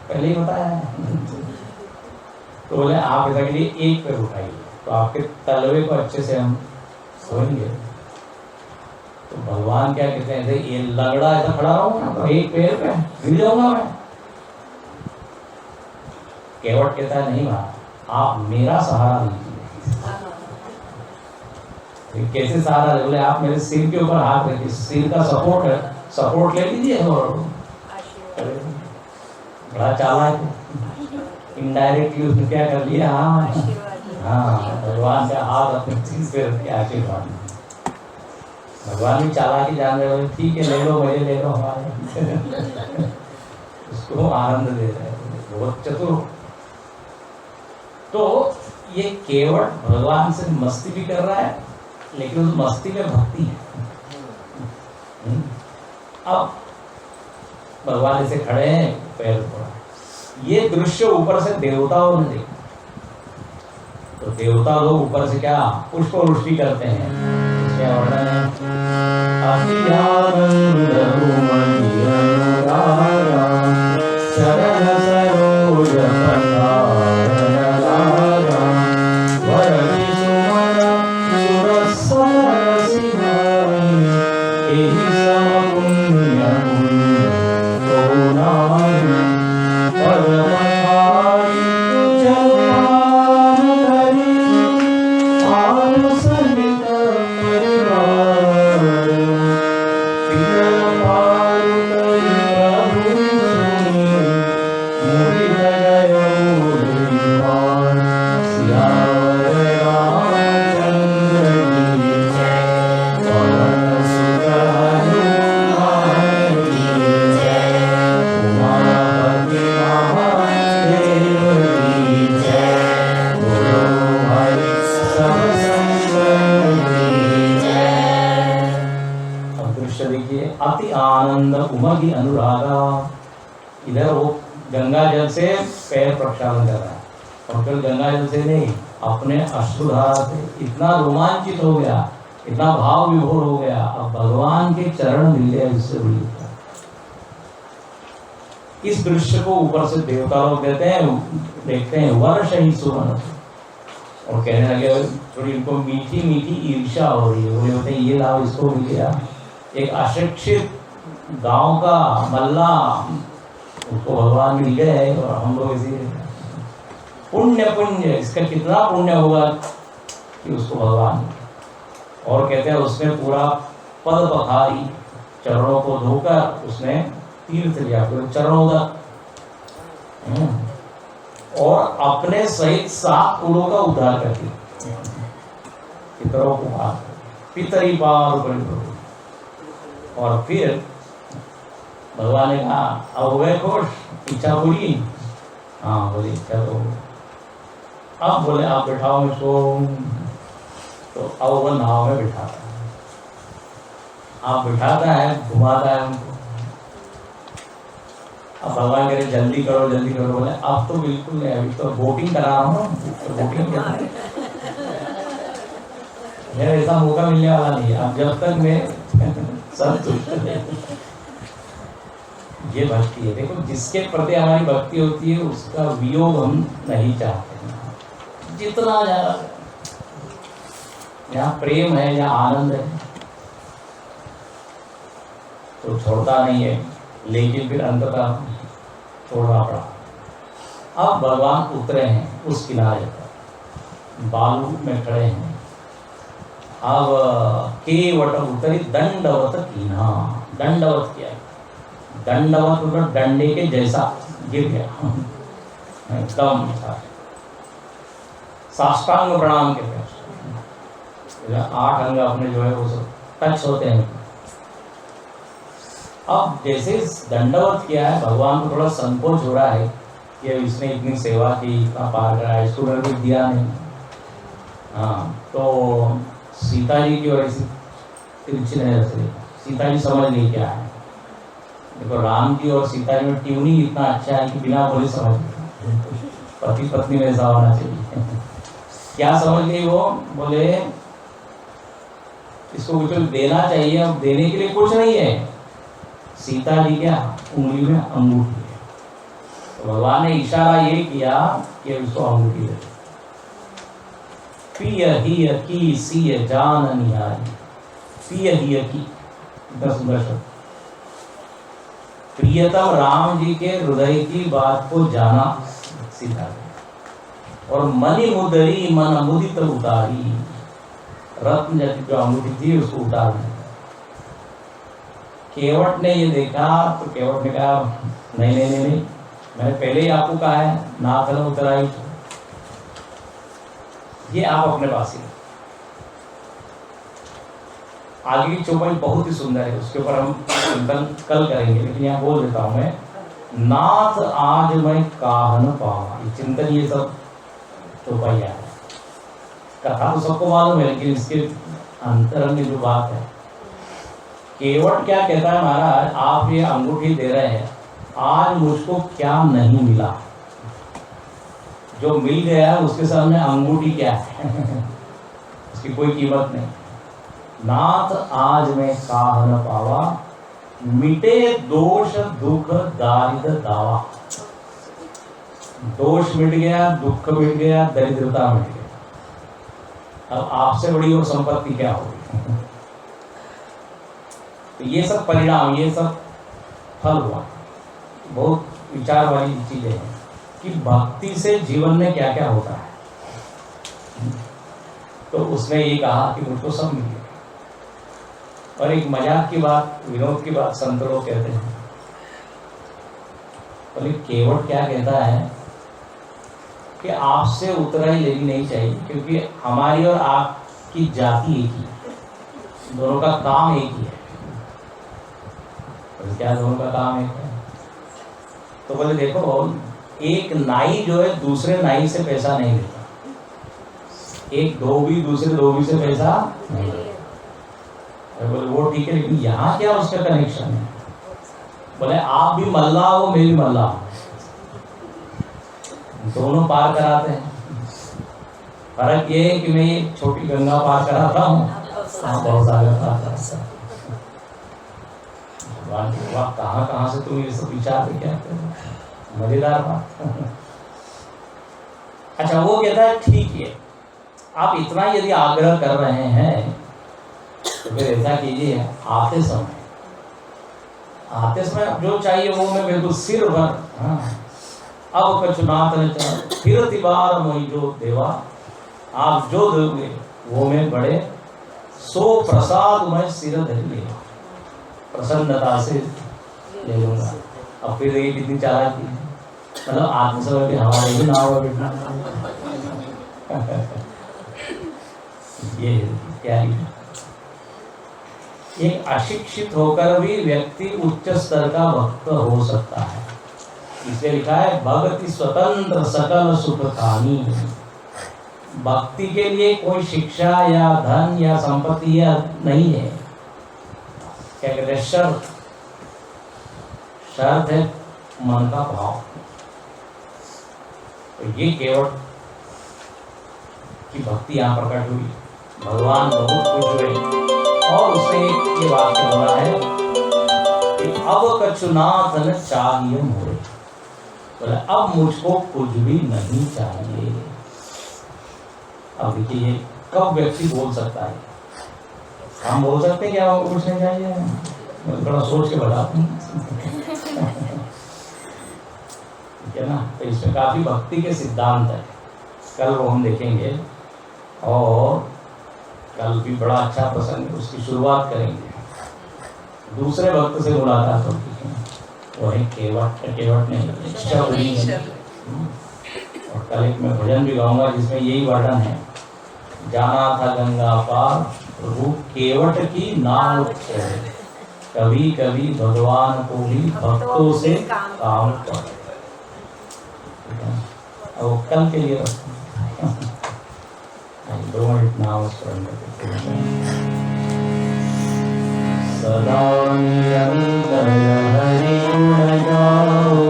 पहले ही बताया है। तो बोले आप ऐसा के लिए एक पैर उठाइए, तो आपके तलवे को अच्छे से हम धोएंगे। तो भगवान क्या कहते हैं, ये लगड़ा ऐसा खड़ा रहूंगा ना, तो एक पैर पे गिर जाऊंगा मैं। केवट कहता है नहीं बात, आप मेरा सहारा लीजिए। कैसे सहारा? बोले आप मेरे सिर के ऊपर हाथ रखिए, सिर का सपोर्ट है, सपोर्ट ले लीजिए। और बड़ा चालाक है, इनडायरेक्टली उसने क्या कर लिया, हाँ भगवान का हाथ अपने सिर पे रख के आशीर्वाद। भगवान भी चालाकी जान रहे हो, ठीक है ले लो, मुझे ले लो, हमारे उसको आनंद दे रहे हैं, बहुत चतुर। तो ये केवट भगवान से मस्ती भी कर रहा है, लेकिन उस मस्ती में भक्ति है। अब भगवान ऐसे खड़े हैं, पैर पड़ा। ये दृश्य ऊपर से देवताओं ने देखा, तो देवता लोग ऊपर से क्या पुष्प वृष्टि करते हैं। इसका वर्णन है, अति आनंद शरण सरोज अति आनंद उमगी अनुरागा। इधर वो गंगा जल से पैर प्रक्षालन कर रहा है, और फिर गंगा जल से नहीं, अपने अश्रुधारा से इतना रोमांचित हो गया, इतना भाव विभोर हो गया। अब भगवान के चरण मिल गए, इससे बड़ी। इस दृश्य को ऊपर से देवता लोग देखते हैं वर्ष ही सुवन, और कहने लगे, थोड़ी इनको मीठी मीठी ईर्ष्या हो रही है। वो बोलते हैं ये लाभ इसको मिल गया, एक अशिक्षित गांव का मल्ला, उसको भगवान मिल गए, और हम लोग इसी पुण्य इसका कितना पुण्य होगा कि उसको भगवान। और कहते हैं उसने पूरा पद पखारी, चरणों को धोकर उसने तीर्थ लिया, फिर चरणों तक, और अपने सहित 7 कुलों का उद्धार कर दिया। पितरों को पार, पितरी पार, और फिर भगवान ने कहा अब हो गए खुश, इच्छा पूरी? हाँ बोले इच्छा तो हो गई। अब बोले आप बैठाओ इसको, तो अब वो नाव में बिठाता है, आप बिठाता है, घुमाता है उनको। अब भगवान कह रहे जल्दी करो जल्दी करो, बोले अब तो बिल्कुल नहीं, अभी तो बोटिंग करा रहा हूँ, तो बोटिंग क्या मेरा ऐसा मौका मिलने वाला नहीं है, अब जब तक मैं संतुष्ट नहीं। ये भक्ति है। देखो जिसके प्रति हमारी भक्ति होती है उसका वियोग हम नहीं चाहते, जितना ज्यादा यहाँ प्रेम है, यहाँ आनंद है, तो छोड़ता नहीं है, लेकिन फिर अंततः छोड़ना पड़ा। अब भगवान उतरे हैं उस किनारे पर, बालू में खड़े हैं। अब केवट उतरी दंडवत कीना, दंडवत किया, दंडवत मतलब डंडे के जैसा गिर गया एकदम साष्टांग प्रणाम के पे। 8 अंग अपने जो है वो सब टच होते हैं। अब जैसे दंडवत किया है, भगवान को थोड़ा संकोच हो रहा है कि इसने इतनी सेवा की, इतना पार करा, इसको मैंने कुछ दिया नहीं। हाँ, तो सीता जी की वजह से तिरछी नजर से सीता जी समझ नहीं क्या है। देखो राम जी और सीता जी में ट्यूनिंग इतना अच्छा है कि बिना बोले समझ गए, पति पत्नी में ऐसा होना चाहिए। क्या समझ गई वो? बोले इसको कुछ देना चाहिए, अब देने के लिए कुछ नहीं है। सीता जी क्या उंगली में अंगूठी है, तो भगवान ने इशारा ये किया कि उसको अंगूठी दे। पिय हिय की सिय जान निहारी, पिय हिय की, इतना सुंदर शब्द। प्रियतम राम जी के हृदय की बात को जाना सीता जी, और मणि मुदरी मन मुदित उतारी, रत्न जैसी जो अंगूठी थी उसको उतार दिया। केवट ने ये देखा तो केवट ने कहा नहीं नहीं नहीं नहीं, मैंने पहले ही आपको कहा है नाथ न उतराई, ये आप अपने पास ही। आगे की चौपाई बहुत ही सुंदर है, उसके ऊपर हम चिंतन कल करेंगे, लेकिन यहाँ बोल देता हूँ मैं, नाथ आज मैं काहन पावा, ये चिंतन ये सब चौपाइया है। कथा तो सबको मालूम है, लेकिन इसके अंतरंग में जो बात है, केवट क्या कहता है, महाराज आप ये अंगूठी दे रहे हैं, आज मुझको क्या नहीं मिला, जो मिल गया है उसके सामने अंगूठी क्या है उसकी कोई कीमत नहीं। नाथ आज मैं काह न पावा, मिटे दोष दुख दारिद्र दावा, दोष मिट गया, दुख मिट गया, दरिद्रता मिट गया, अब आपसे बड़ी और संपत्ति क्या होगी। तो ये सब परिणाम, ये सब फल हुआ। बहुत विचार वाली चीजें हैं कि भक्ति से जीवन में क्या क्या होता है। तो उसने ये कहा कि मुझको सब मिल गया। और एक मजाक की बात, विनोद की बात संत लोग कहते हैं, बोले केवट क्या कहता है कि आपसे उतराई लेनी नहीं चाहिए, क्योंकि हमारी और आपकी जाति एक ही है, दोनों का काम एक ही है। क्या दोनों का काम एक है? तो बोले देखो, एक नाई जो है दूसरे नाई से पैसा नहीं लेता, एक धोबी दूसरे धोबी से पैसा नहीं लेता। बोले वो ठीक है, लेकिन यहाँ क्या उसका कनेक्शन है? बोले आप भी मल्लाह हो, मैं भी मल्लाह हूं, दोनों पार कराते हैं। फर्क ये है कि मैं ये छोटी गंगा पार कराता हूँ, बहुत सारे पार कराता हूँ। कहाँ कहाँ से तुम ये सब विचार लेके आते हो, मजेदार बात। अच्छा, वो कहता है ठीक है, आप इतना यदि आग्रह कर रहे हैं तो फिर ऐसा कीजिए, आते समय जो चाहिए वो मैं बिल्कुल सिर भर, अब कछुनाथ ने चाहा फिर तिबार मोई जो देवा, आप जो दोगे वो मैं बड़े सो प्रसाद मैं सिर धर लेगा, प्रसन्नता से ले लूंगा। अब फिर देखिए कितनी चालाकी है, मतलब आत्मसमर्पण भी हमारे ही नाव है बेटा। ये क्या है? एक अशिक्षित होकर भी व्यक्ति उच्च स्तर का भक्त हो सकता है। इसलिए लिखा है भक्ति स्वतंत्र सकल सुख खानी। भक्ति के लिए कोई शिक्षा या धन या संपत्ति या नहीं है। क्या कहते हैं? शर्त है मन का भाव। तो ये केवल की भक्ति यहाँ प्रकट हुई, भगवान बहुत खुश हुए और उसने ये वाक्य बोला है कि अब कछुनाथ न चाहिए मोरे, बोले अब मुझको कुछ भी नहीं चाहिए। अब देखिए कब व्यक्ति बोल सकता है? हम बोल सकते हैं कि आपको कुछ नहीं चाहिए? मैं थोड़ा सोच के बताता हूँ, ठीक है ना। तो इसमें काफी भक्ति के सिद्धांत है, कल वो हम देखेंगे। और कल भी बड़ा अच्छा प्रसंग, उसकी शुरुआत करेंगे। दूसरे भक्त से मुलाकात होती है, वो है केवट नहीं शबरी। और कल एक मैं भजन भी गाऊंगा जिसमें यही वर्णन है, जाना था गंगा पार प्रभु केवट की नाव चढ़े, कभी कभी भगवान को भी भक्तों से काम पड़े। और कल के लिए 2 मिनट नाम सदा निरंतर हरि गुण गाओ,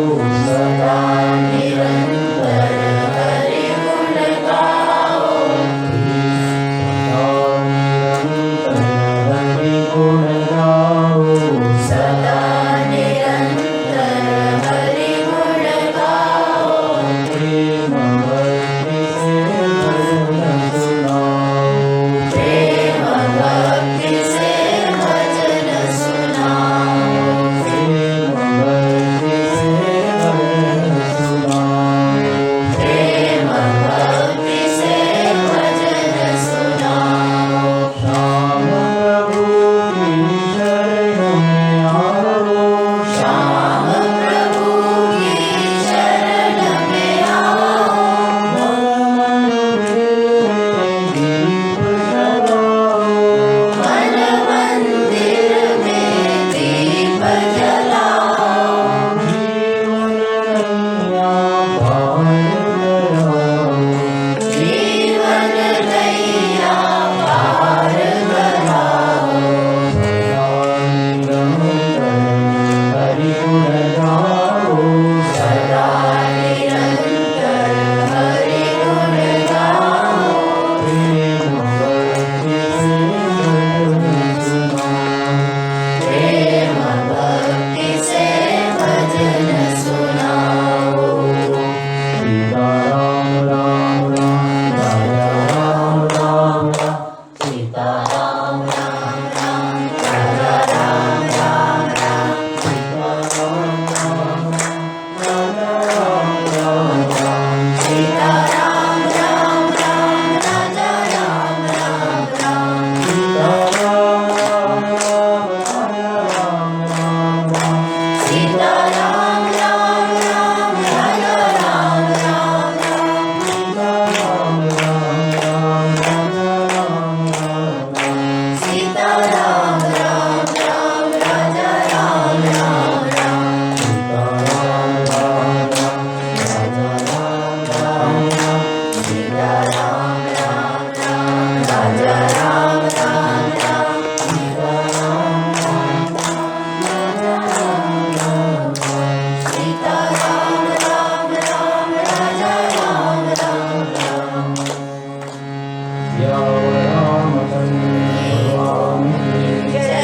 सदा निरंतर हरि गुण गाओ, सदा निरंतर हरि गुण गाओ, सदा निरंतर हरि गुण गाओ, प्रेम भक्ति से भजन सुनाओ, प्रेम भक्ति से भजन सुनाओ, प्रेम भक्ति से भजन सुनाओ, प्रेम भक्ति से भजन सुनाओ। श्याम प्रभु की शरण में आओ, श्याम प्रभु की शरण में आओ, मन मंदिर में दीप जलाओ, जीवन नैया पार कराओ, जीवन नैया पार कराओ, सदा निरंतर हरि गुण गाओ, प्रेम भक्ति से भजन सुनाओ, सीता राम राम राम राजा राम राम राम, सीता राम राम राम राजा राम राम राम, सीता राम राम राम राजा राम राम राम, सीता राम राम राम राजा राम राम राम, सीता राम राम राम राजा राम राम राम, सीता राम राम राम राजा राम राम राम, सीता राम राम राम राजा राम राम राम, सीता राम राम राम राजा राम राम राम, सीता राम राम राम राजा राम राम राम, सीता राम राम राम राजा राम राम राम, सीता राम राम राम राजा राम राम राम, सीता राम राम राम राजा राम राम राम। सियावर रामचंद्र भगवान की जय,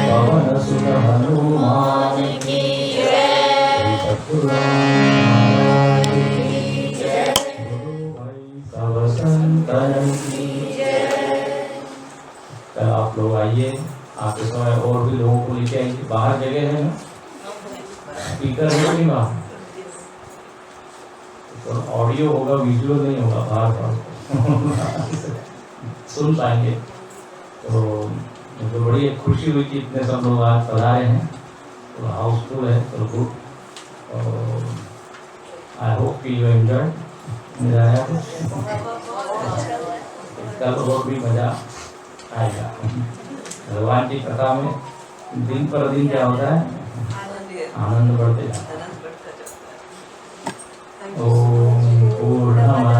पवन सुत हनुमान की जय, सतगुरुनाथ की जय, गुरु भाई सब संतन की जय। कल आप लोग आइए, आपके समय और भी लोगों को लेके आएंगे। बाहर जगह है ना, स्पीकर है नहीं बाहर, तो ऑडियो होगा, विजुअल नहीं होगा, बाहर सुन पाएंगे। तो मुझे बड़ी खुशी हुई कि इतने सब लोग आज पधारे हैं, तो हाउसफुल है, तो good. I hope you enjoy. मजा आया कल और भी मजा आएगा। भगवान की कथा में दिन पर दिन क्या होता है, आनंद बढ़ते जाता है। ओम पूर्णमद